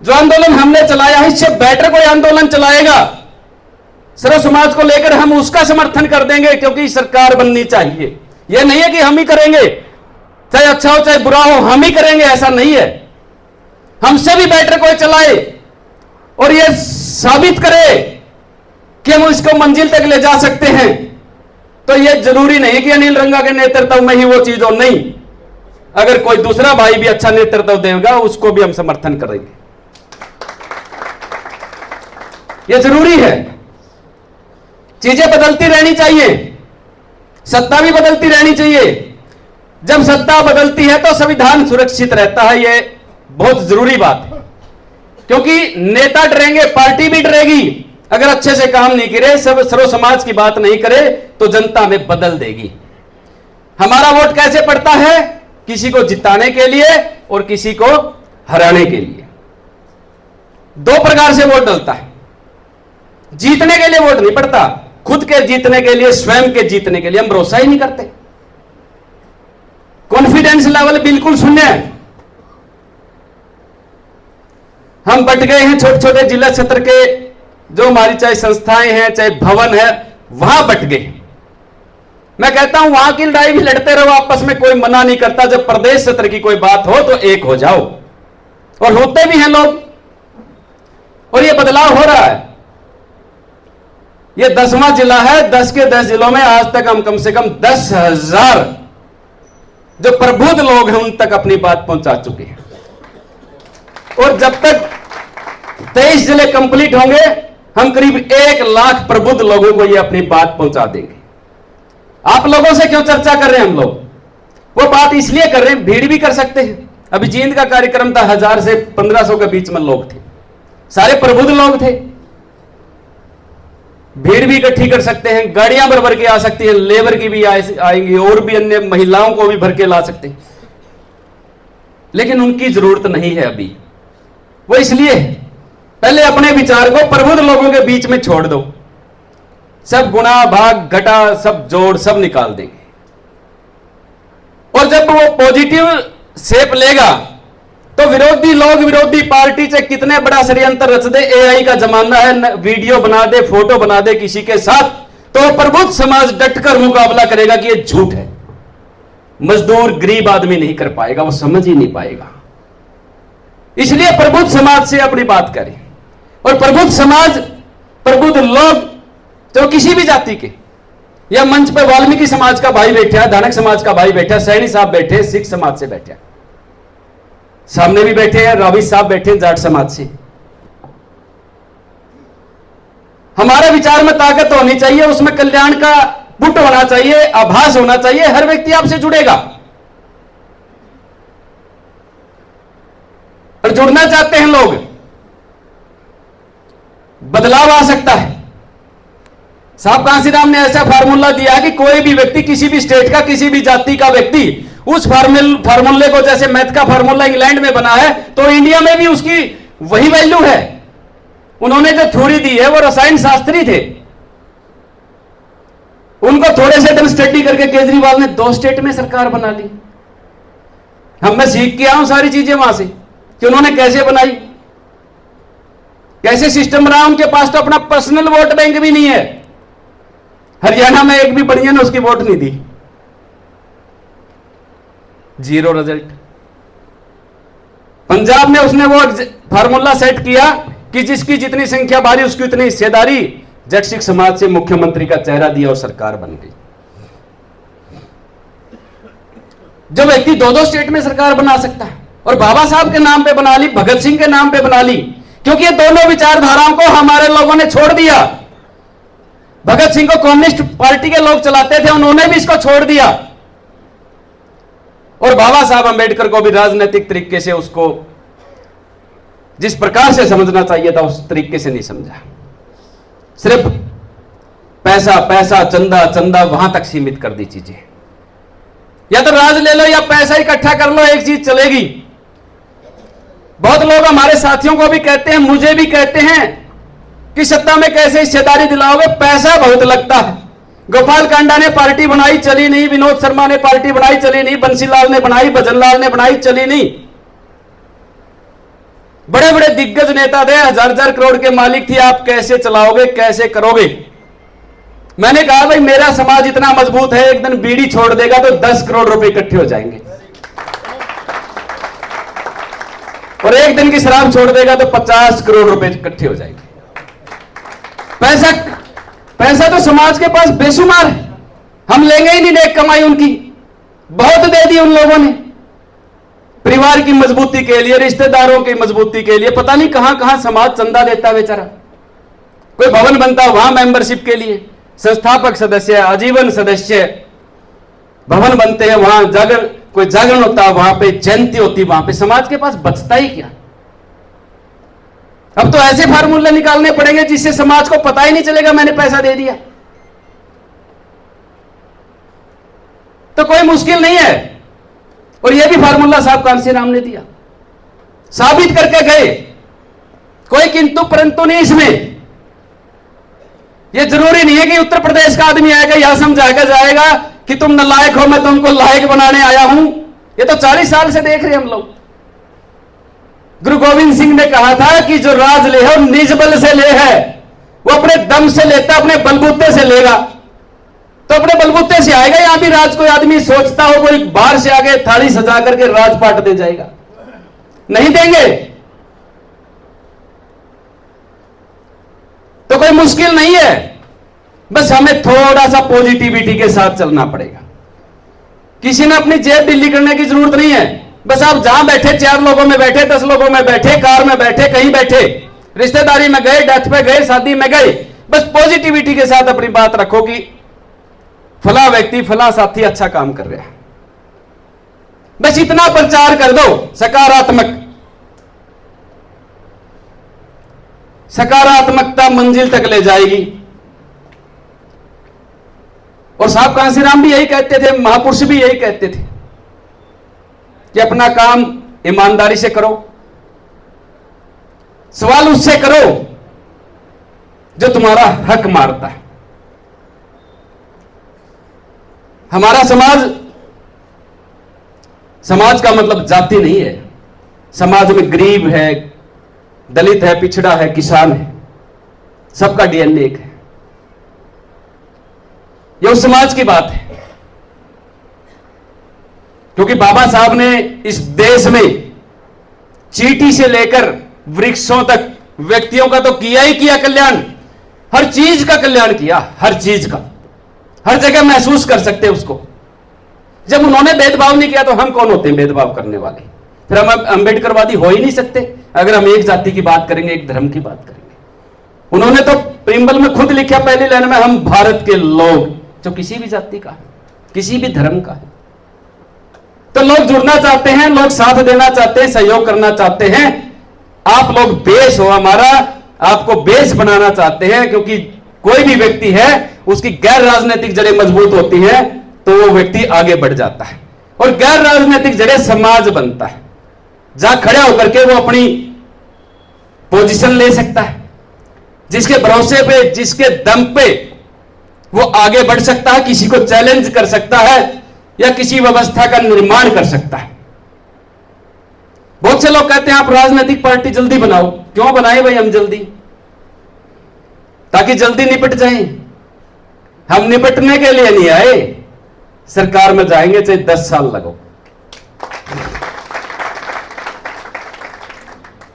जो आंदोलन हमने चलाया है, इससे बेटर कोई आंदोलन चलाएगा सर्व समाज को लेकर, हम उसका समर्थन कर देंगे, क्योंकि सरकार बननी चाहिए। यह नहीं है कि हम ही करेंगे, चाहे अच्छा हो चाहे बुरा हो, हम ही करेंगे, ऐसा नहीं है। हमसे भी बेटर कोई चलाए और यह साबित करे कि हम इसको मंजिल तक ले जा सकते हैं, तो यह जरूरी नहीं कि अनिल रंगा के नेतृत्व में ही वो चीज हो। नहीं, अगर कोई दूसरा भाई भी अच्छा नेतृत्व देगा, उसको भी हम समर्थन करेंगे। यह जरूरी है। चीजें बदलती रहनी चाहिए, सत्ता भी बदलती रहनी चाहिए। जब सत्ता बदलती है तो संविधान सुरक्षित रहता है। यह बहुत जरूरी बात है, क्योंकि नेता डरेंगे, पार्टी भी डरेगी अगर अच्छे से काम नहीं करे, सब सर्व समाज की बात नहीं करे, तो जनता हमें बदल देगी। हमारा वोट कैसे पड़ता है? किसी को जिताने के लिए और किसी को हराने के लिए। दो प्रकार से वोट डलता है। जीतने के लिए वोट नहीं पड़ता, खुद के जीतने के लिए, स्वयं के जीतने के लिए हम भरोसा ही नहीं करते। कॉन्फिडेंस लेवल बिल्कुल शून्य है। हम बट गए हैं छोटे छोटे जिला क्षेत्र के, जो हमारी चाहे संस्थाएं हैं चाहे भवन है, वहां बट गए। मैं कहता हूं वहां की लड़ाई भी लड़ते रहो आपस में, कोई मना नहीं करता। जब प्रदेश स्तर की कोई बात हो तो एक हो जाओ, और होते भी हैं लोग, और ये बदलाव हो रहा है। ये 10वां जिला है, 10 के 10 जिलों में आज तक हम कम से कम 10,000 जो प्रबुद्ध लोग हैं उन तक अपनी बात पहुंचा चुके हैं। और जब तक 23 जिले कंप्लीट होंगे, हम करीब 1 लाख प्रबुद्ध लोगों को ये अपनी बात पहुंचा देंगे। आप लोगों से क्यों चर्चा कर रहे हैं हम लोग? वो बात इसलिए कर रहे हैं, भीड़ भी कर सकते हैं। अभी जींद का कार्यक्रम था, 1000 से 1500 के बीच में लोग थे, सारे प्रबुद्ध लोग थे। भीड़ भी इकट्ठी कर सकते हैं, गाड़ियां भर भर के आ सकती हैं, लेबर की भी आएंगी, और भी अन्य महिलाओं को भी भर के ला सकते हैं। लेकिन उनकी जरूरत नहीं है अभी। वो इसलिए पहले अपने विचार को प्रबुद्ध लोगों के बीच में छोड़ दो, सब गुणा भाग घटा सब जोड़ सब निकाल देंगे। और जब वो पॉजिटिव शेप लेगा तो विरोधी लोग, विरोधी पार्टी से कितने बड़ा षड्यंत्र रच दे, एआई का जमाना है, वीडियो बना दे, फोटो बना दे किसी के साथ, तो प्रबुद्ध समाज डटकर मुकाबला करेगा कि ये झूठ है। मजदूर गरीब आदमी नहीं कर पाएगा, वो समझ ही नहीं पाएगा। इसलिए प्रबुद्ध समाज से अपनी बात करें। और प्रबुद्ध समाज, प्रबुद्ध लोग, तो किसी भी जाति के, या मंच पे वाल्मीकि समाज का भाई बैठा है, धानक समाज का भाई बैठा है, सैनी साहब बैठे, सिख समाज से बैठे, सामने भी बैठे हैं रावी साहब बैठे जाट समाज से। हमारे विचार में ताकत होनी चाहिए, उसमें कल्याण का पुट होना चाहिए, आभास होना चाहिए, हर व्यक्ति आपसे जुड़ेगा। और जुड़ना चाहते हैं लोग, बदलाव आ सकता है। साहब कांसीराम ने ऐसा फार्मूला दिया कि कोई भी व्यक्ति, किसी भी स्टेट का, किसी भी जाति का व्यक्ति उस फार्मूले को, जैसे मैथ का फार्मूला इंग्लैंड में बना है, तो इंडिया में भी उसकी वही वैल्यू है। उन्होंने जो थ्योरी दी है वो रसायन शास्त्री थे, उनको थोड़े से दिन स्टडी करके केजरीवाल ने 2 स्टेट में सरकार बना ली। मैं सीख के आया हूं सारी चीजें वहां से कि उन्होंने कैसे बनाई, कैसे सिस्टम बना। उनके पास तो अपना पर्सनल वोट बैंक भी नहीं है। हरियाणा में एक भी बढ़िया ने उसकी वोट नहीं दी, 0 रिजल्ट। पंजाब में उसने वो फार्मूला सेट किया कि जिसकी जितनी संख्या भारी उसकी उतनी हिस्सेदारी, जट सिख समाज से मुख्यमंत्री का चेहरा दिया और सरकार बन गई। जो व्यक्ति 2-2 स्टेट में सरकार बना सकता है, और बाबा साहब के नाम पे बना ली, भगत सिंह के नाम पे बना ली, क्योंकि ये दोनों विचारधाराओं को हमारे लोगों ने छोड़ दिया। भगत सिंह को कम्युनिस्ट पार्टी के लोग चलाते थे, उन्होंने भी इसको छोड़ दिया। और बाबा साहब अंबेडकर को भी राजनीतिक तरीके से, उसको जिस प्रकार से समझना चाहिए था उस तरीके से नहीं समझा। सिर्फ पैसा पैसा, चंदा चंदा, वहां तक सीमित कर दी चीजें। या तो राज ले लो या पैसा इकट्ठा कर लो, एक चीज चलेगी। बहुत लोग हमारे साथियों को भी कहते हैं, मुझे भी कहते हैं कि सत्ता में कैसे हिस्सेदारी दिलाओगे, पैसा बहुत लगता है। गोपाल कांडा ने पार्टी बनाई, चली नहीं। विनोद शर्मा ने पार्टी बनाई, चली नहीं। बंसीलाल ने बनाई, भजनलाल ने बनाई, चली नहीं। बड़े बड़े दिग्गज नेता थे, 1000-1000 करोड़ के मालिक थे। आप कैसे चलाओगे, कैसे करोगे? मैंने कहा भाई मेरा समाज इतना मजबूत है, एक दिन बीड़ी छोड़ देगा तो 10 करोड़ रुपए इकट्ठे हो जाएंगे, और एक दिन की शराब छोड़ देगा तो 50 करोड़ रुपए इकट्ठे हो जाएंगे। पैसा तो समाज के पास बेशुमार है, हम लेंगे ही नहीं नेक कमाई उनकी, बहुत दे दी उन लोगों ने। परिवार की मजबूती के लिए, रिश्तेदारों की मजबूती के लिए, पता नहीं कहां कहां समाज चंदा देता है बेचारा। कोई भवन बनता है वहां मेंबरशिप के लिए संस्थापक सदस्य, आजीवन सदस्य, भवन बनते हैं वहां कोई जागरण होता है वहां पे, जयंती होती वहां पे, समाज के पास बचता ही क्या? अब तो ऐसे फार्मूले निकालने पड़ेंगे जिससे समाज को पता ही नहीं चलेगा मैंने पैसा दे दिया। तो कोई मुश्किल नहीं है। और यह भी फार्मूला साहब कांसीराम ने दिया, साबित करके गए। कोई किंतु परंतु नहीं इसमें। यह जरूरी नहीं है कि उत्तर प्रदेश का आदमी आएगा यहां समझाएगा जाएगा कि तुम नालायक हो, मैं तुमको लायक बनाने आया हूं। ये तो 40 साल से देख रहे हम लोग। गुरु गोविंद सिंह ने कहा था कि जो राज ले है निज बल से ले है, वो अपने दम से लेता, अपने बलबूते से लेगा। तो अपने बलबूते से आएगा। यहां भी राज कोई आदमी सोचता हो कोई बाहर से आगे थाली सजा करके राज पाट दे जाएगा, नहीं देंगे। तो कोई मुश्किल नहीं है, बस हमें थोड़ा सा पॉजिटिविटी के साथ चलना पड़ेगा। किसी ने अपनी जेब ढीली करने की जरूरत नहीं है। बस आप जहां बैठे, 4 लोगों में बैठे, 10 लोगों में बैठे, कार में बैठे, कहीं बैठे, रिश्तेदारी में गए, डेथ पे गए, शादी में गए, बस पॉजिटिविटी के साथ अपनी बात रखो कि फला व्यक्ति, फला साथी अच्छा काम कर रहा है। बस इतना प्रचार कर दो, सकारात्मक। सकारात्मकता मंजिल तक ले जाएगी। और साहब कांसीराम भी यही कहते थे, महापुरुष भी यही कहते थे कि अपना काम ईमानदारी से करो, सवाल उससे करो जो तुम्हारा हक मारता है। हमारा समाज का मतलब जाति नहीं है। समाज में गरीब है, दलित है, पिछड़ा है, किसान है, सबका डीएनए एक है। यह उस समाज की बात है। क्योंकि बाबा साहब ने इस देश में चींटी से लेकर वृक्षों तक व्यक्तियों का तो किया ही किया कल्याण, हर चीज का कल्याण किया, हर चीज का, हर जगह महसूस कर सकते हैं उसको। जब उन्होंने भेदभाव नहीं किया तो हम कौन होते हैं भेदभाव करने वाले? फिर हम अंबेडकरवादी हो ही नहीं सकते अगर हम एक जाति की बात करेंगे, एक धर्म की बात करेंगे। उन्होंने तो प्रीम्बल में खुद लिखा पहली लाइन में, हम भारत के लोग, जो किसी भी जाति का है, किसी भी धर्म का है। तो लोग जुड़ना चाहते हैं, लोग साथ देना चाहते हैं, सहयोग करना चाहते हैं। आप लोग बेस हो हमारा, आपको बेस बनाना चाहते हैं। क्योंकि कोई भी व्यक्ति है, उसकी गैर राजनीतिक जड़ें मजबूत होती हैं तो वो व्यक्ति आगे बढ़ जाता है। और गैर राजनीतिक जड़ें समाज बनता है, जहां खड़े होकर के वो अपनी पोजीशन ले सकता है, जिसके भरोसे पे, जिसके दम पे वो आगे बढ़ सकता है, किसी को चैलेंज कर सकता है या किसी व्यवस्था का निर्माण कर सकता है। बहुत से लोग कहते हैं आप राजनीतिक पार्टी जल्दी बनाओ। क्यों बनाए भाई हम जल्दी? ताकि जल्दी निपट जाएं। हम निपटने के लिए नहीं आए, सरकार में जाएंगे चाहे 10 साल लगो।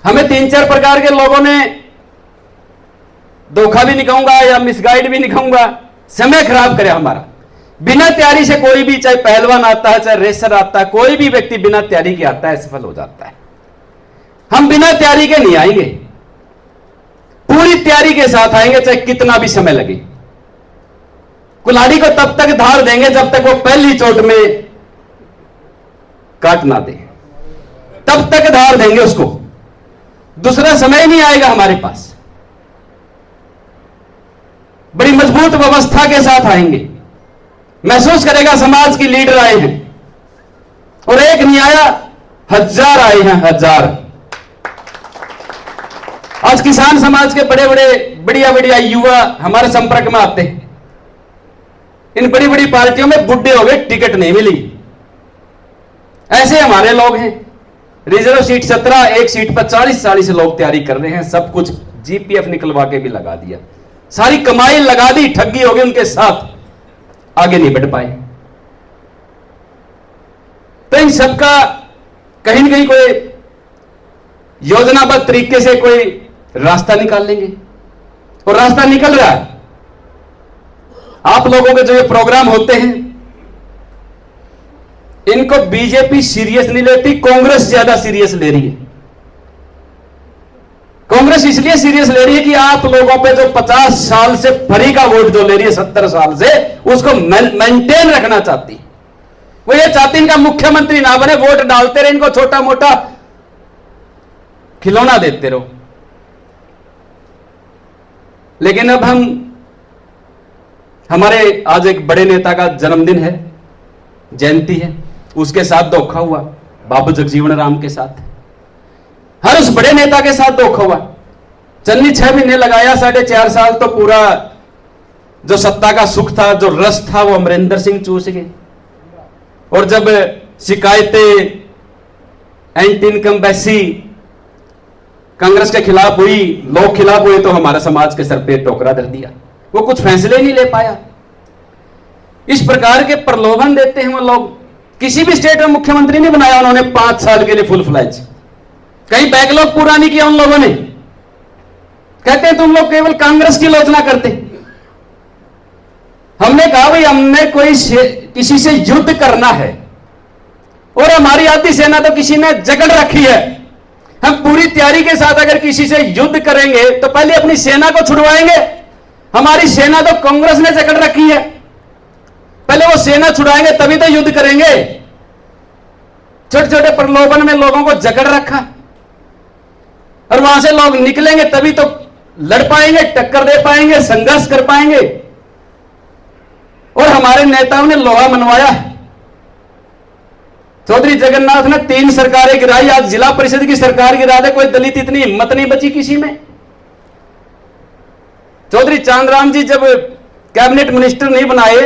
हमें 3-4 प्रकार के लोगों ने धोखा भी नहीं कहूंगा या मिसगाइड भी नहीं कहूंगा, समय खराब करे हमारा। बिना तैयारी से कोई भी, चाहे पहलवान आता है, चाहे रेसर आता है, कोई भी व्यक्ति बिना तैयारी के आता है, सफल हो जाता है। हम बिना तैयारी के नहीं आएंगे, पूरी तैयारी के साथ आएंगे, चाहे कितना भी समय लगे। कुल्हाड़ी को तब तक धार देंगे जब तक वो पहली चोट में काट ना दे, तब तक धार देंगे उसको। दूसरा समय नहीं आएगा हमारे पास। बड़ी मजबूत व्यवस्था के साथ आएंगे। महसूस करेगा समाज की लीडर आए हैं, और एक नहीं आया, 1000 आए हैं, 1000। आज किसान समाज के बड़े बड़े बढ़िया बढ़िया युवा हमारे संपर्क में आते हैं। इन बड़ी बड़ी पार्टियों में बुढ़े हो गए, टिकट नहीं मिली। ऐसे हमारे लोग हैं। रिजर्व सीट 17, एक सीट पर 40 लोग तैयारी कर रहे हैं। सब कुछ जीपीएफ निकलवा के भी लगा दिया, सारी कमाई लगा दी, ठगी हो गई उनके साथ, आगे नहीं बढ़ पाए। तो इन सबका कहीं न कहीं कोई योजनाबद्ध तरीके से कोई रास्ता निकाल लेंगे, और रास्ता निकल रहा है। आप लोगों के जो ये प्रोग्राम होते हैं, इनको बीजेपी सीरियस नहीं लेती, कांग्रेस ज्यादा सीरियस ले रही है। कांग्रेस इसलिए सीरियस ले रही है कि आप लोगों पे जो 50 साल से फ्री का वोट जो ले रही है, 70 साल से, उसको मेंटेन रखना चाहती। वो ये चाहती इनका मुख्यमंत्री ना बने, वोट डालते रहे, इनको छोटा मोटा खिलौना देते रहो। लेकिन अब हमारे आज एक बड़े नेता का जन्मदिन है, जयंती है, उसके साथ धोखा हुआ। बाबू जगजीवन राम के साथ, हर उस बड़े नेता के साथ धोखा हुआ। चन्नी 6 महीने लगाया, 4.5 साल तो पूरा जो सत्ता का सुख था, जो रस था, वो अमरिंदर सिंह चूस गए। और जब शिकायतें एंटी इनकम्बेंसी कांग्रेस के खिलाफ हुई, लोग खिलाफ हुए, तो हमारा समाज के सर पे टोकरा धर दिया। वो कुछ फैसले नहीं ले पाया। इस प्रकार के प्रलोभन देते हैं वो लोग। किसी भी स्टेट में मुख्यमंत्री नहीं बनाया उन्होंने 5 साल के लिए फुल फ्लैज। कहीं बैकलॉग पूरा नहीं किया उन लोगों ने। कहते हैं तुम लोग केवल कांग्रेस की आलोचना करते। हमने कहा भाई हमने किसी से युद्ध करना है, और हमारी आधी सेना तो किसी ने जकड़ रखी है। हम पूरी तैयारी के साथ अगर किसी से युद्ध करेंगे तो पहले अपनी सेना को छुड़वाएंगे। हमारी सेना तो कांग्रेस ने जकड़ रखी है, पहले वो सेना छुड़ाएंगे तभी तो युद्ध करेंगे। छोटे छोटे प्रलोभन में लोगों को जकड़ रखा, और वहां से लोग निकलेंगे तभी तो लड़ पाएंगे, टक्कर दे पाएंगे, संघर्ष कर पाएंगे। और हमारे नेताओं ने लोहा मनवाया। चौधरी जगन्नाथ ने 3 सरकारें गिराई, आज जिला परिषद की सरकार गिरा दे। कोई दलित इतनी हिम्मत नहीं बची किसी में। चौधरी चांदराम जी जब कैबिनेट मिनिस्टर नहीं बनाए,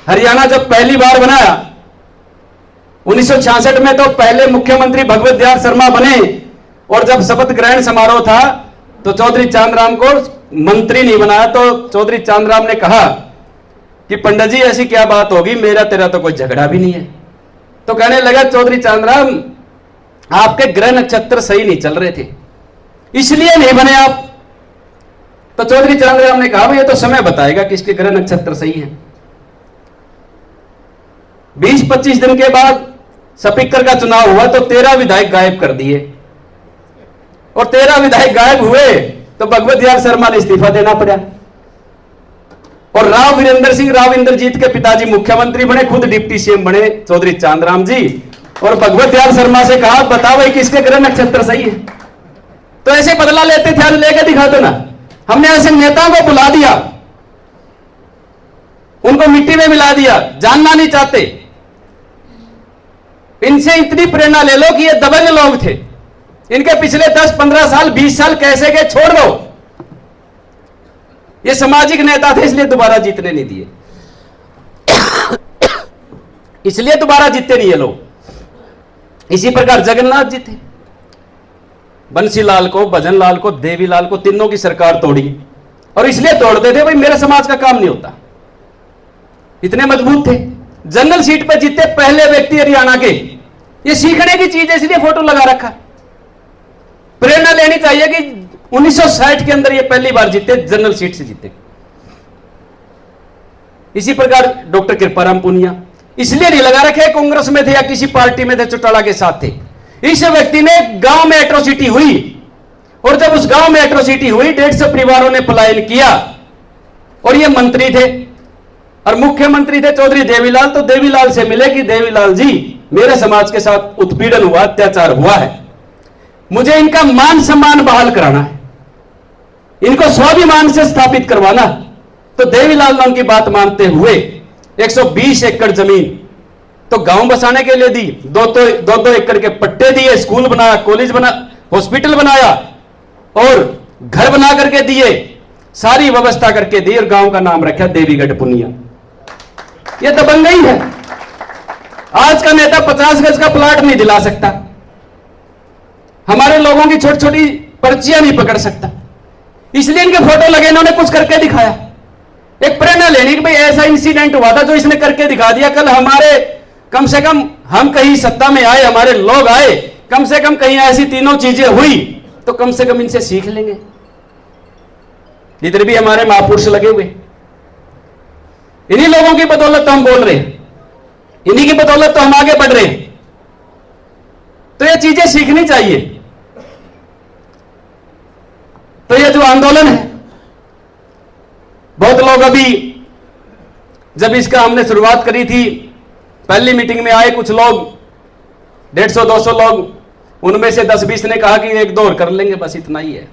हरियाणा जब पहली बार बनाया 1966 में, तो पहले मुख्यमंत्री भगवत दयाल शर्मा बने। और जब शपथ ग्रहण समारोह था तो चौधरी चांदराम को मंत्री नहीं बनाया। तो चौधरी चांदराम ने कहा कि पंडित जी ऐसी क्या बात होगी, मेरा तेरा तो कोई झगड़ा भी नहीं है। तो कहने लगा चौधरी चांदराम आपके ग्रह नक्षत्र सही नहीं चल रहे थे, इसलिए नहीं बने आप। तो चौधरी चांदराम ने कहा ये तो समय बताएगा कि इसके ग्रह नक्षत्र सही है। 20-25 दिन के बाद स्पीकर का चुनाव हुआ तो 13 विधायक गायब कर दिए, और 13 विधायक गायब हुए तो भगवत दयाल शर्मा ने इस्तीफा देना पड़ा। और राव वीरेंद्र सिंह, राव इंद्रजीत के पिताजी मुख्यमंत्री बने, खुद डिप्टी सीएम बने चौधरी चांदराम जी। और भगवत दयाल शर्मा से कहा बताओ भाई किसके ग्रह नक्षत्र सही है। तो ऐसे बदला लेते थे, आज लेके दिखा दो ना। हमने ऐसे नेताओं को बुला दिया, उनको मिट्टी में मिला दिया, जानना नहीं चाहते। इनसे इतनी प्रेरणा ले लो कि ये दबंग लोग थे, इनके पिछले 10-15 साल 20 साल कैसे गए छोड़ दो। ये सामाजिक नेता थे इसलिए दोबारा जीतने नहीं दिए, इसलिए दोबारा जीते नहीं ये लोग। इसी प्रकार जगन्नाथ जी थे, बंसीलाल को, भजनलाल को, देवीलाल को, तीनों की सरकार तोड़ी। और इसलिए तोड़ते थे भाई मेरे समाज का काम नहीं होता, इतने मजबूत थे। जनरल सीट पर जीते पहले व्यक्ति हरियाणा के। ये सीखने की चीज है, इसलिए फोटो लगा रखा। प्रेरणा लेनी चाहिए कि 1960 के अंदर ये पहली बार जीते, जनरल सीट से जीते। इसी प्रकार डॉक्टर कृपाराम पुनिया इसलिए नहीं लगा रखे कांग्रेस में थे या किसी पार्टी में थे, चौटाला के साथ थे। इस व्यक्ति ने गांव में एट्रोसिटी हुई, और जब उस गांव में एट्रोसिटी हुई 150 परिवारों ने पलायन किया, और ये मंत्री थे और मुख्यमंत्री थे चौधरी देवीलाल। तो देवीलाल से मिले कि देवीलाल जी मेरे समाज के साथ उत्पीड़न हुआ, अत्याचार हुआ है, मुझे इनका मान सम्मान बहाल कराना है, इनको स्वाभिमान से स्थापित करवाना। तो देवीलाल ने उनकी बात मानते हुए 120 एकड़ जमीन तो गांव बसाने के लिए दी, 2-2 एकड़ के पट्टे दिए, स्कूल बनाया, कॉलेज बना, हॉस्पिटल बनाया, और घर बना करके दिए, सारी व्यवस्था करके दी, और गांव का नाम रखा देवीगढ़ पुनिया। यह दबंगई है। आज का नेता 50 गज का प्लाट नहीं दिला सकता, हमारे लोगों की छोटी छोटी पर्चियां नहीं पकड़ सकता, इसलिए इनके फोटो लगे, इन्होंने कुछ करके दिखाया। एक प्रेरणा लेनी कि भाई ऐसा इंसिडेंट हुआ था जो इसने करके दिखा दिया। कल हमारे कम से कम हम कहीं सत्ता में आए, हमारे लोग आए, कम से कम कहीं ऐसी तीनों चीजें हुई तो कम से कम इनसे सीख लेंगे। जितने भी हमारे महापुरुष लगे हुए, इन्हीं लोगों की बदौलत तो हम बोल रहे हैं, इन्हीं की बदौलत तो हम आगे बढ़ रहे हैं। तो ये चीजें सीखनी चाहिए। तो ये जो आंदोलन है, बहुत लोग अभी जब इसका हमने शुरुआत करी थी, पहली मीटिंग में आए कुछ लोग, 150-200 लोग, उनमें से 10-20 ने कहा कि 1-2 और कर लेंगे, बस इतना ही है।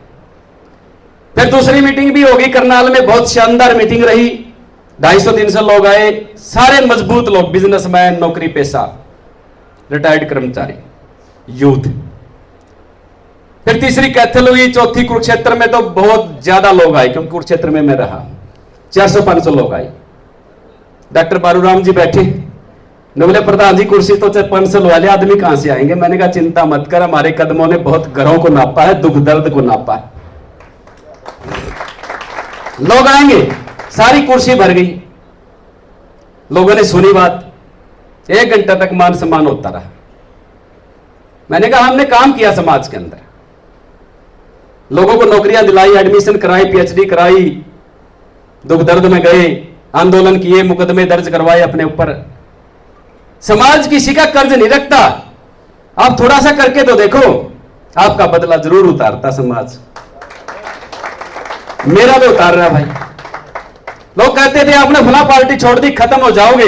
फिर दूसरी मीटिंग भी होगी करनाल में, बहुत शानदार मीटिंग रही, 250-300 लोग आए, सारे मजबूत लोग, बिजनेसमैन, नौकरी पेशा, रिटायर्ड कर्मचारी, यूथ। फिर तीसरी कैथल हुई, चौथी कुरुक्षेत्र में तो बहुत ज्यादा लोग आए, क्योंकि कुरुक्षेत्र में मैं रहा, 400-500 लोग आए। डॉक्टर बारूराम जी बैठे, बोले प्रधान जी कुर्सी तो 500 वाले आदमी कहां से आएंगे? मैंने कहा चिंता मत कर, हमारे कदमों ने बहुत घरों को नापा है, दुख दर्द को नापा है, लोग आएंगे। सारी कुर्सी भर गई, लोगों ने सुनी बात, 1 घंटा तक मान सम्मान होता रहा। मैंने कहा हमने काम किया समाज के अंदर, लोगों को नौकरियां दिलाई, एडमिशन कराई, पीएचडी कराई, दुख दर्द में गए, आंदोलन किए, मुकदमे दर्ज करवाए अपने ऊपर। समाज किसी का कर्ज नहीं रखता, आप थोड़ा सा करके तो देखो, आपका बदला जरूर उतारता समाज। मेरा तो उतार रहा भाई। लोग कहते थे आपने फला पार्टी छोड़ दी, खत्म हो जाओगे।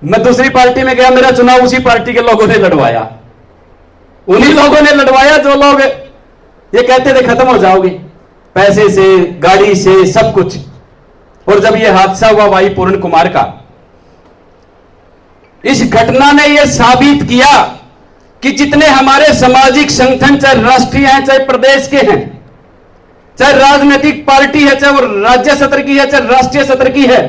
मैं दूसरी पार्टी में गया, मेरा चुनाव उसी पार्टी के लोगों ने लड़वाया, उन्हीं लोगों ने लड़वाया जो लोग ये कहते थे खत्म हो जाओगे, पैसे से, गाड़ी से, सब कुछ। और जब ये हादसा हुआ भाई पूर्ण कुमार का, इस घटना ने यह साबित किया कि जितने हमारे सामाजिक संगठन, चाहे राष्ट्रीय हैं, चाहे प्रदेश के हैं, चाहे राजनीतिक पार्टी है, चाहे वो राज्य सत्र की है, चाहे राष्ट्रीय सत्र की है,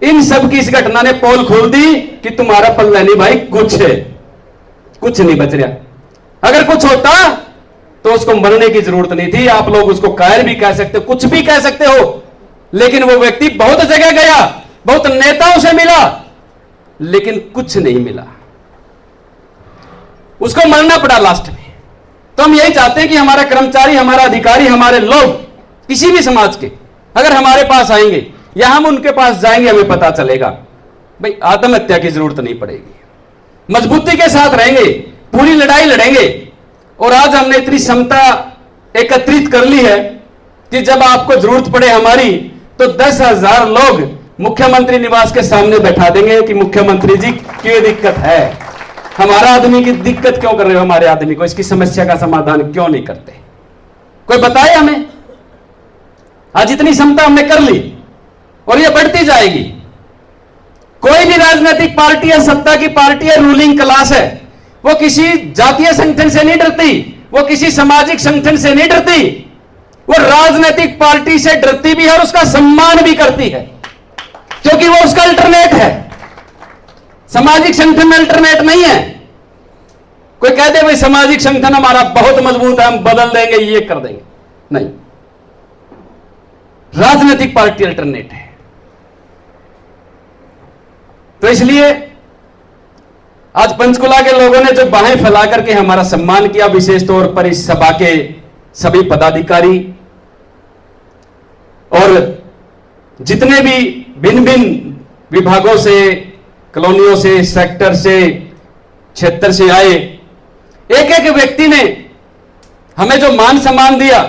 इन सब की इस घटना ने पोल खोल दी कि तुम्हारा पल्ला नहीं भाई, कुछ है, कुछ नहीं बच रहा। अगर कुछ होता तो उसको मरने की जरूरत नहीं थी। आप लोग उसको कायर भी कह सकते हो, कुछ भी कह सकते हो, लेकिन वो व्यक्ति बहुत जगह गया, बहुत नेताओं से मिला, लेकिन कुछ नहीं मिला, उसको मरना पड़ा लास्ट में। तो हम यही चाहते हैं कि हमारा कर्मचारी, हमारा अधिकारी, हमारे लोग किसी भी समाज के अगर हमारे पास आएंगे या हम उनके पास जाएंगे, हमें पता चलेगा भाई आत्महत्या की जरूरत नहीं पड़ेगी, मजबूती के साथ रहेंगे, पूरी लड़ाई लड़ेंगे। और आज हमने इतनी क्षमता एकत्रित कर ली है कि जब आपको जरूरत पड़े हमारी, तो 10,000 लोग मुख्यमंत्री निवास के सामने बैठा देंगे कि मुख्यमंत्री जी क्यों दिक्कत है, हमारा आदमी की दिक्कत क्यों कर रहे हो, हमारे आदमी को, इसकी समस्या का समाधान क्यों नहीं करते, कोई बताए हमें। आज इतनी क्षमता हमने कर ली और ये बढ़ती जाएगी। कोई भी राजनीतिक पार्टी है, सत्ता की पार्टी है, रूलिंग क्लास है, वो किसी जातीय संगठन से नहीं डरती, वो किसी सामाजिक संगठन से नहीं डरती, वो राजनीतिक पार्टी से डरती भी है और उसका सम्मान भी करती है, क्योंकि वो उसका अल्टरनेट है। सामाजिक संगठन में अल्टरनेट नहीं है। कोई कह दे भाई सामाजिक संगठन हमारा बहुत मजबूत है, हम बदल देंगे, ये कर देंगे, नहीं, राजनीतिक पार्टी अल्टरनेट है। तो इसलिए आज पंचकुला के लोगों ने जो बाहें फैला करके हमारा सम्मान किया, विशेष तौर पर इस सभा के सभी पदाधिकारी और जितने भी भिन्न भिन्न विभागों से, कॉलोनियों से, सेक्टर से, क्षेत्र से आए, एक एक व्यक्ति ने हमें जो मान सम्मान दिया,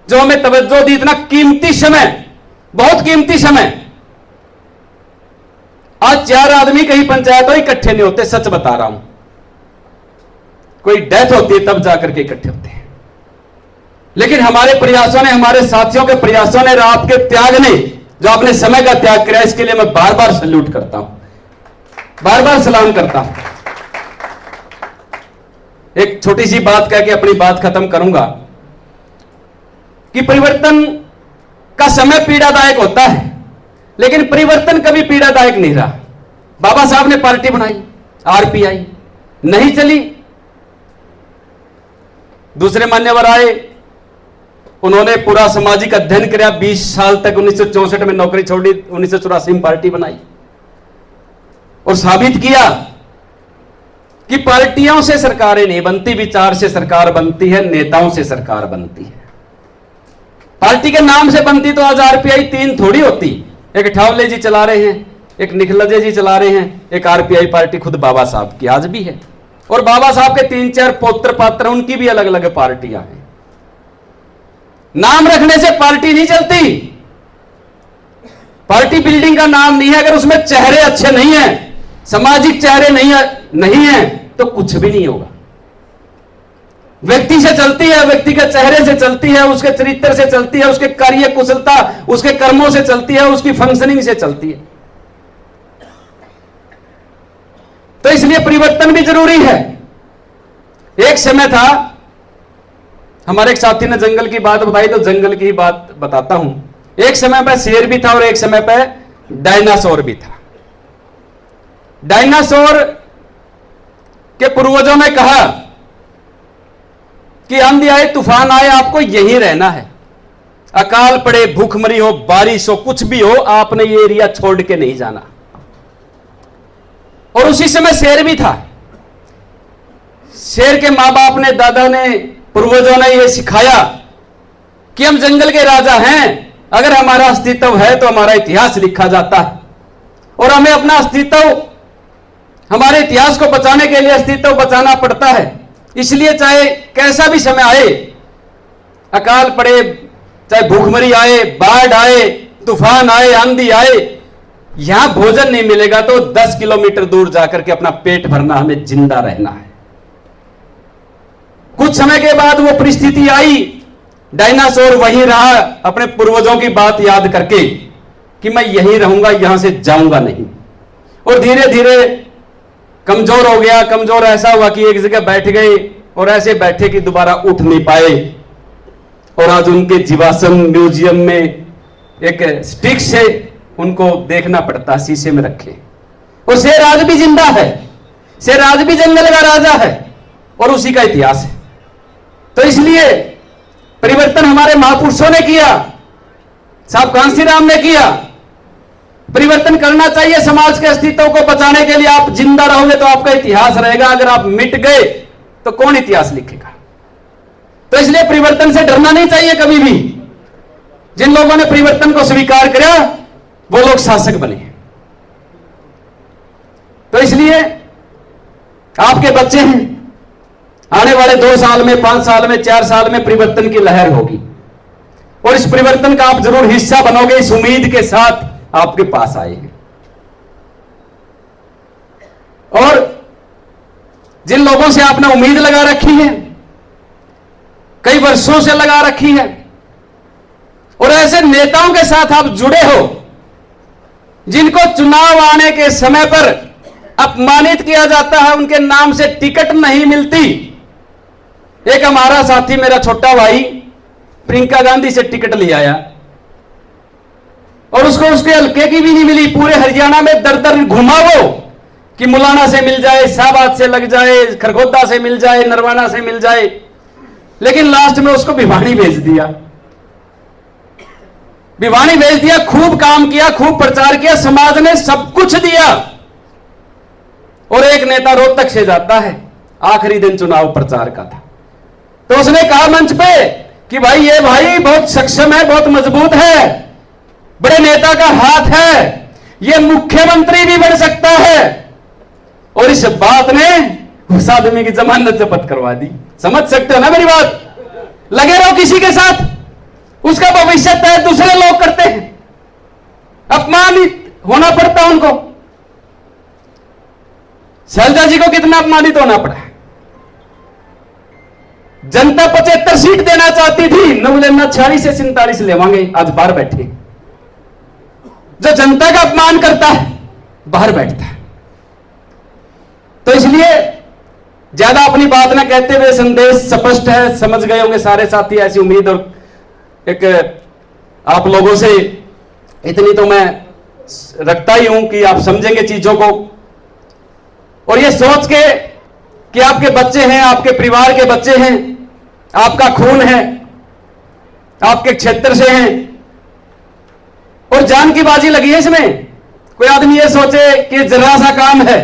जो हमें तवज्जो दी, इतना कीमती समय, बहुत कीमती समय। आज 4 आदमी कहीं पंचायतों इकट्ठे नहीं होते, सच बता रहा हूं, कोई डेथ होती है तब जाकर के इकट्ठे होते हैं। लेकिन हमारे प्रयासों ने, हमारे साथियों के प्रयासों ने, आपके त्याग ने, जो आपने समय का त्याग किया, इसके लिए मैं बार बार सैल्यूट करता हूं, बार बार सलाम करता हूं। एक छोटी सी बात कह के अपनी बात खत्म करूंगा कि परिवर्तन का समय पीड़ादायक होता है, लेकिन परिवर्तन कभी पीड़ादायक नहीं रहा। बाबा साहब ने पार्टी बनाई, आरपीआई, नहीं चली, दूसरे मान्यवर आए, उन्होंने पूरा सामाजिक अध्ययन किया, 20 साल तक 1964 में नौकरी छोड़ी, 1984 में पार्टी बनाई और साबित किया कि पार्टियों से सरकारें नहीं बनती, विचार से सरकार बनती है, नेताओं से सरकार बनती है। पार्टी के नाम से बनती तो आज आरपीआई 3 थोड़ी होती, एक ठावले जी चला रहे हैं, एक निखलजे जी चला रहे हैं, एक आरपीआई पार्टी खुद बाबा साहब की आज भी है, और बाबा साहब के 3-4 पौत्र पात्र, उनकी भी अलग अलग पार्टियां हैं। नाम रखने से पार्टी नहीं चलती, पार्टी बिल्डिंग का नाम नहीं है, अगर उसमें चेहरे अच्छे नहीं है, सामाजिक चेहरे नहीं है तो कुछ भी नहीं होगा। व्यक्ति से चलती है, व्यक्ति के चेहरे से चलती है, उसके चरित्र से चलती है, उसके कार्य कुशलता, उसके कर्मों से चलती है, उसकी फंक्शनिंग से चलती है। तो इसलिए परिवर्तन भी जरूरी है। एक समय था, हमारे एक साथी ने जंगल की बात बताई, तो जंगल की बात बताता हूं। एक समय पर शेर भी था और एक समय पर डायनासोर भी था। डायनासोर के पूर्वजों ने कहा कि आंधी आए, तूफान आए, आपको यहीं रहना है। अकाल पड़े, भूखमरी हो, बारिश हो, कुछ भी हो, आपने ये एरिया छोड़ के नहीं जाना। और उसी समय शेर भी था। शेर के मां बाप ने, दादा ने, पूर्वजों ने यह सिखाया कि हम जंगल के राजा हैं, अगर हमारा अस्तित्व है तो हमारा इतिहास लिखा जाता है, और हमें अपना अस्तित्व, हमारे इतिहास को बचाने के लिए अस्तित्व बचाना पड़ता है। इसलिए चाहे कैसा भी समय आए, अकाल पड़े, चाहे भूखमरी आए, बाढ़ आए, तूफान आए, आंधी आए, यहां भोजन नहीं मिलेगा तो 10 किलोमीटर दूर जाकर के अपना पेट भरना, हमें जिंदा रहना है। कुछ समय के बाद वो परिस्थिति आई, डायनासोर वहीं रहा, अपने पूर्वजों की बात याद करके कि मैं यहीं रहूंगा, यहां से जाऊंगा नहीं। और धीरे धीरे कमजोर हो गया। कमजोर ऐसा हुआ कि एक जगह बैठ गए और ऐसे बैठे कि दोबारा उठ नहीं पाए। और आज उनके जीवाश्म म्यूजियम में एक स्टिक से उनको देखना पड़ता, शीशे में रखे। और शेर आज भी जिंदा है, शेर आज भी जंगल का राजा है और उसी का इतिहास है। तो इसलिए परिवर्तन हमारे महापुरुषों ने किया, साहब कांसी राम ने किया। परिवर्तन करना चाहिए समाज के अस्तित्व को बचाने के लिए। आप जिंदा रहोगे तो आपका इतिहास रहेगा, अगर आप मिट गए तो कौन इतिहास लिखेगा। तो इसलिए परिवर्तन से डरना नहीं चाहिए कभी भी। जिन लोगों ने परिवर्तन को स्वीकार किया वो लोग शासक बने। तो इसलिए आपके बच्चे हैं, आने वाले 2 साल में, 5 साल में, 4 साल में परिवर्तन की लहर होगी और इस परिवर्तन का आप जरूर हिस्सा बनोगे। इस उम्मीद के साथ आपके पास आए हैं। और जिन लोगों से आपने उम्मीद लगा रखी है, कई वर्षों से लगा रखी है, और ऐसे नेताओं के साथ आप जुड़े हो जिनको चुनाव आने के समय पर अपमानित किया जाता है, उनके नाम से टिकट नहीं मिलती। एक हमारा साथी, मेरा छोटा भाई, प्रियंका गांधी से टिकट ले आया और उसको उसके हल्के की भी नहीं मिली। पूरे हरियाणा में दर दर घुमा वो कि मुलाना से मिल जाए, शाहबाद से लग जाए, खरगोदा से मिल जाए, नरवाना से मिल जाए, लेकिन लास्ट में उसको भिवानी भेज दिया। भिवानी भेज दिया। खूब काम किया, खूब प्रचार किया, समाज ने सब कुछ दिया। और एक नेता रोहतक से जाता है, आखिरी दिन चुनाव प्रचार का था, तो उसने कहा मंच पे कि भाई ये भाई बहुत सक्षम है, बहुत मजबूत है, बड़े नेता का हाथ है, ये मुख्यमंत्री भी बन सकता है। और इस बात ने उस आदमी की जमानत जब्त करवा दी। समझ सकते हो ना मेरी बात। लगे रहो किसी के साथ, उसका भविष्य तय दूसरे लोग करते हैं, अपमानित होना पड़ता उनको। शैलजा जी को कितना अपमानित होना पड़ा। जनता 75 सीट देना चाहती थी, नवलेना 46 से 47 लेवांगे, आज बाहर बैठे। जो जनता का अपमान करता है बाहर बैठता है। तो इसलिए ज्यादा अपनी बात ना कहते हुए, संदेश स्पष्ट है, समझ गए होंगे सारे साथी। ऐसी उम्मीद और एक आप लोगों से इतनी तो मैं रखता ही हूं कि आप समझेंगे चीजों को, और ये सोच के कि आपके बच्चे हैं, आपके परिवार के बच्चे हैं, आपका खून है, आपके क्षेत्र से हैं, और जान की बाजी लगी है इसमें। कोई आदमी ये सोचे कि जरा सा काम है,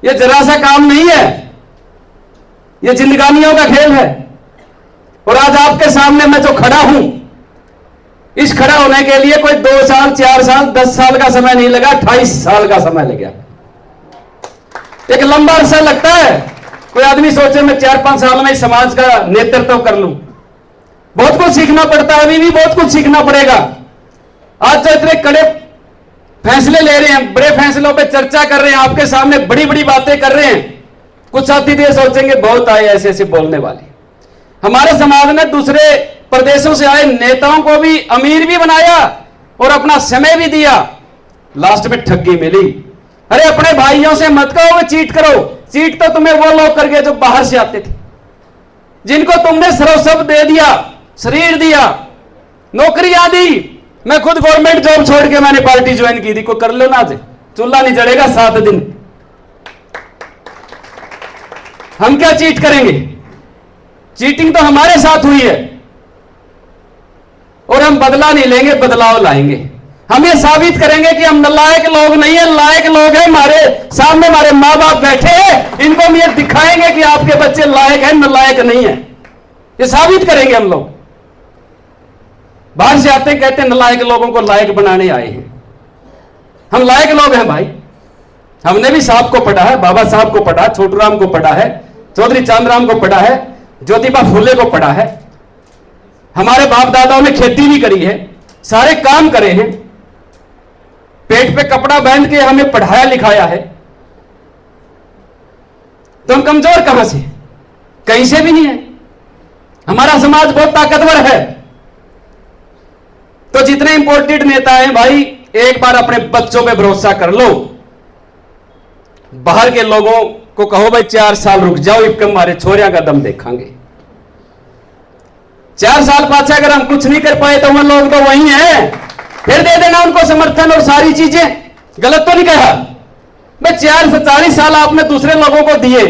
ये जरा सा काम नहीं है, ये जिंदगानियों का खेल है। और आज आपके सामने मैं जो खड़ा हूं, इस खड़ा होने के लिए कोई 2 साल, 4 साल, 10 साल का समय नहीं लगा, 28 साल का समय लग गया। एक लंबा अरसा लगता है। कोई आदमी सोचे मैं 4-5 साल में समाज का नेतृत्व कर लूं, बहुत कुछ सीखना पड़ता है, अभी भी बहुत कुछ सीखना पड़ेगा। आज तो इतने कड़े फैसले ले रहे हैं, बड़े फैसलों पे चर्चा कर रहे हैं, आपके सामने बड़ी बड़ी बातें कर रहे हैं। कुछ साथी तो ये सोचेंगे बहुत आए ऐसे ऐसे बोलने वाले, हमारे समाज ने दूसरे प्रदेशों से आए नेताओं को भी अमीर भी बनाया और अपना समय भी दिया, लास्ट में ठगी मिली। अरे अपने भाइयों से मत कहो चीट करो, चीट तो तुम्हें वो लोग कर गए जो बाहर से आते थे, जिनको तुमने सर्वस्व दे दिया, शरीर दिया, नौकरियां दी। मैं खुद गवर्नमेंट जॉब छोड़ के मैंने पार्टी ज्वाइन की थी, कोई कर लो ना, आज चूल्हा नहीं जलेगा 7 दिन। हम क्या चीट करेंगे? चीटिंग तो हमारे साथ हुई है और हम बदला नहीं लेंगे, बदलाव लाएंगे। हम ये साबित करेंगे कि हम नालायक लोग नहीं है, लायक लोग हैं। हमारे सामने हमारे मां बाप बैठे हैं, इनको हम ये दिखाएंगे कि आपके बच्चे लायक हैं, नालायक नहीं है। ये साबित करेंगे हम लोग। बाहर से आते कहते हैं नालायक लोगों को लायक बनाने आए हैं। हम लायक लोग हैं भाई। हमने भी साहब को पढ़ा है, बाबा साहब को पढ़ा, छोटूराम को पढ़ा है, चौधरी चांदराम को पढ़ा है, ज्योतिबा फुले को पढ़ा है। हमारे बाप दादाओं ने खेती भी करी है, सारे काम करे हैं, पेट पे कपड़ा बांध के हमें पढ़ाया लिखाया है। तो हम कमजोर कहां से? कहीं से भी नहीं है। हमारा समाज बहुत ताकतवर है। तो जितने इंपोर्टेड नेता हैं भाई, एक बार अपने बच्चों पे भरोसा कर लो। बाहर के लोगों को कहो भाई 4 साल रुक जाओ, एक हमारे छोरिया का दम देखेंगे। 4 साल पाछे अगर हम कुछ नहीं कर पाए तो वो लोग तो वही हैं, फिर दे देना उनको समर्थन और सारी चीजें। गलत तो नहीं कहा मैं? 4 से 40 साल आपने दूसरे लोगों को दिए,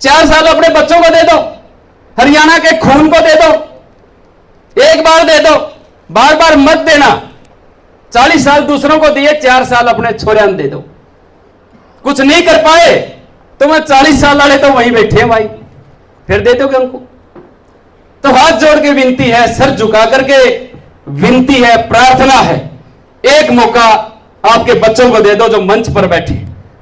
4 साल अपने बच्चों को दे दो, हरियाणा के खून को दे दो, एक बार दे दो, बार बार मत देना। 40 साल दूसरों को दिए, 4 साल अपने छोरिया दे दो। कुछ नहीं कर पाए तो मैं 40 साल वाले तो वहीं बैठे हैं भाई, फिर दे दोगे उनको? तो हाथ जोड़ के विनती है, सर झुका करके विनती है, प्रार्थना है, एक मौका आपके बच्चों को दे दो जो मंच पर बैठे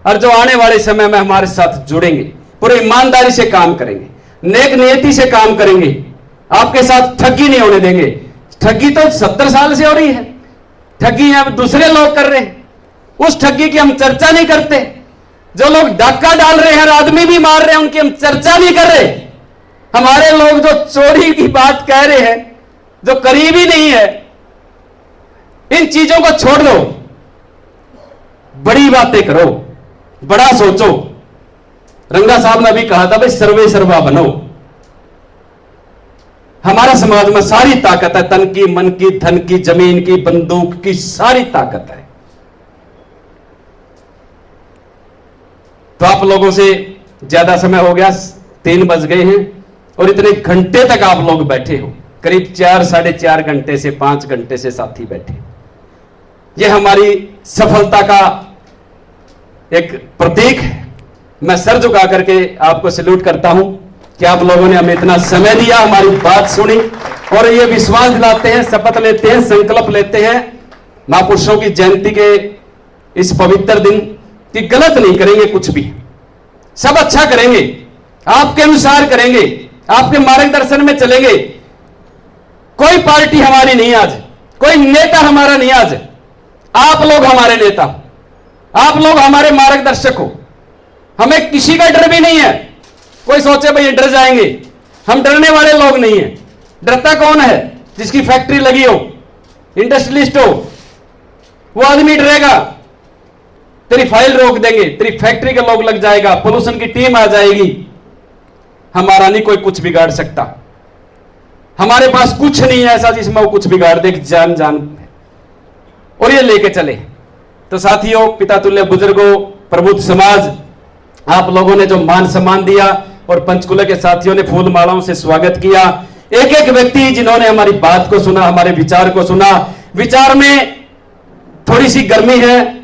और जो आने वाले समय में हमारे साथ जुड़ेंगे, पूरी ईमानदारी से काम करेंगे, नेक नियति से काम करेंगे, आपके साथ ठगी नहीं होने देंगे। ठगी तो 70 साल से हो रही है, ठगी अब दूसरे लोग कर रहे हैं, उस ठगी की हम चर्चा नहीं करते। जो लोग डाका डाल रहे हैं, आदमी भी मार रहे हैं, उनकी हम चर्चा नहीं कर रहे। हमारे लोग जो चोरी की बात कह रहे हैं, जो करीबी नहीं है, इन चीजों को छोड़ दो, बड़ी बातें करो, बड़ा सोचो। रंगा साहब ने भी कहा था भाई सर्वे सर्वा बनो। हमारा समाज में सारी ताकत है, तन की, मन की, धन की, जमीन की, बंदूक की, सारी ताकत है। तो आप लोगों से ज्यादा समय हो गया, 3 बज गए हैं और इतने घंटे तक आप लोग बैठे हो, करीब 4 साढ़े 4 घंटे से 5 घंटे से साथी बैठे। यह हमारी सफलता का एक प्रतीक है। मैं सर झुका करके आपको सैल्यूट करता हूं कि आप लोगों ने हमें इतना समय दिया, हमारी बात सुनी और ये विश्वास दिलाते हैं, शपथ लेते हैं, संकल्प लेते हैं महापुरुषों की जयंती के इस पवित्र दिन कि गलत नहीं करेंगे, कुछ भी सब अच्छा करेंगे, आपके अनुसार करेंगे, आपके मार्गदर्शन में चलेंगे। कोई पार्टी हमारी नहीं आज, कोई नेता हमारा नहीं आज, आप लोग हमारे नेता, आप लोग हमारे मार्गदर्शक हो। हमें किसी का डर भी नहीं है। कोई सोचे भाई डर जाएंगे, हम डरने वाले लोग नहीं है। डरता कौन है? जिसकी फैक्ट्री लगी हो, इंडस्ट्रियलिस्ट हो, वो आदमी डरेगा। तेरी फाइल रोक देंगे, तेरी फैक्ट्री के लोग लग जाएगा, पोल्यूशन की टीम आ जाएगी। हमारा नहीं कोई कुछ बिगाड़ सकता। हमारे पास कुछ नहीं है ऐसा जिसमें वो कुछ बिगाड़ दे, जान जान और ये लेके चले। तो साथियों, पिता तुल्य बुजुर्गों, प्रबुद्ध समाज, आप लोगों ने जो मान सम्मान दिया और पंचकुला के साथियों ने फूल मालाओं से स्वागत किया। एक एक व्यक्ति जिन्होंने हमारी बात को सुना, हमारे विचार को सुना। विचार में थोड़ी सी गर्मी है,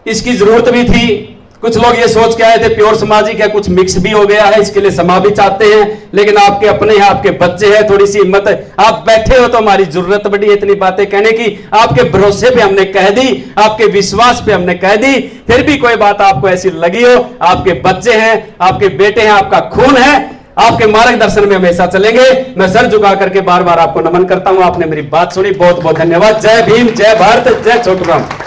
इसकी जरूरत भी थी। कुछ लोग ये सोच के आए थे प्योर सामाजिक है, कुछ मिक्स भी हो गया है, इसके लिए क्षमा भी चाहते हैं। लेकिन आपके अपने हैं, आपके बच्चे हैं, थोड़ी सी हिम्मत है। आप बैठे हो तो हमारी जरूरत पड़ी इतनी बातें कहने की। आपके भरोसे पे हमने कह दी, आपके विश्वास पे हमने कह दी। फिर भी कोई बात आपको ऐसी लगी हो, आपके बच्चे हैं, आपके बेटे हैं, आपका खून है, आपके मार्गदर्शन में हमेशा चलेंगे। मैं सर झुका करके बार बार आपको नमन करता हूं। आपने मेरी बात सुनी, बहुत बहुत धन्यवाद। जय भीम, जय भारत, जय छोटूराम।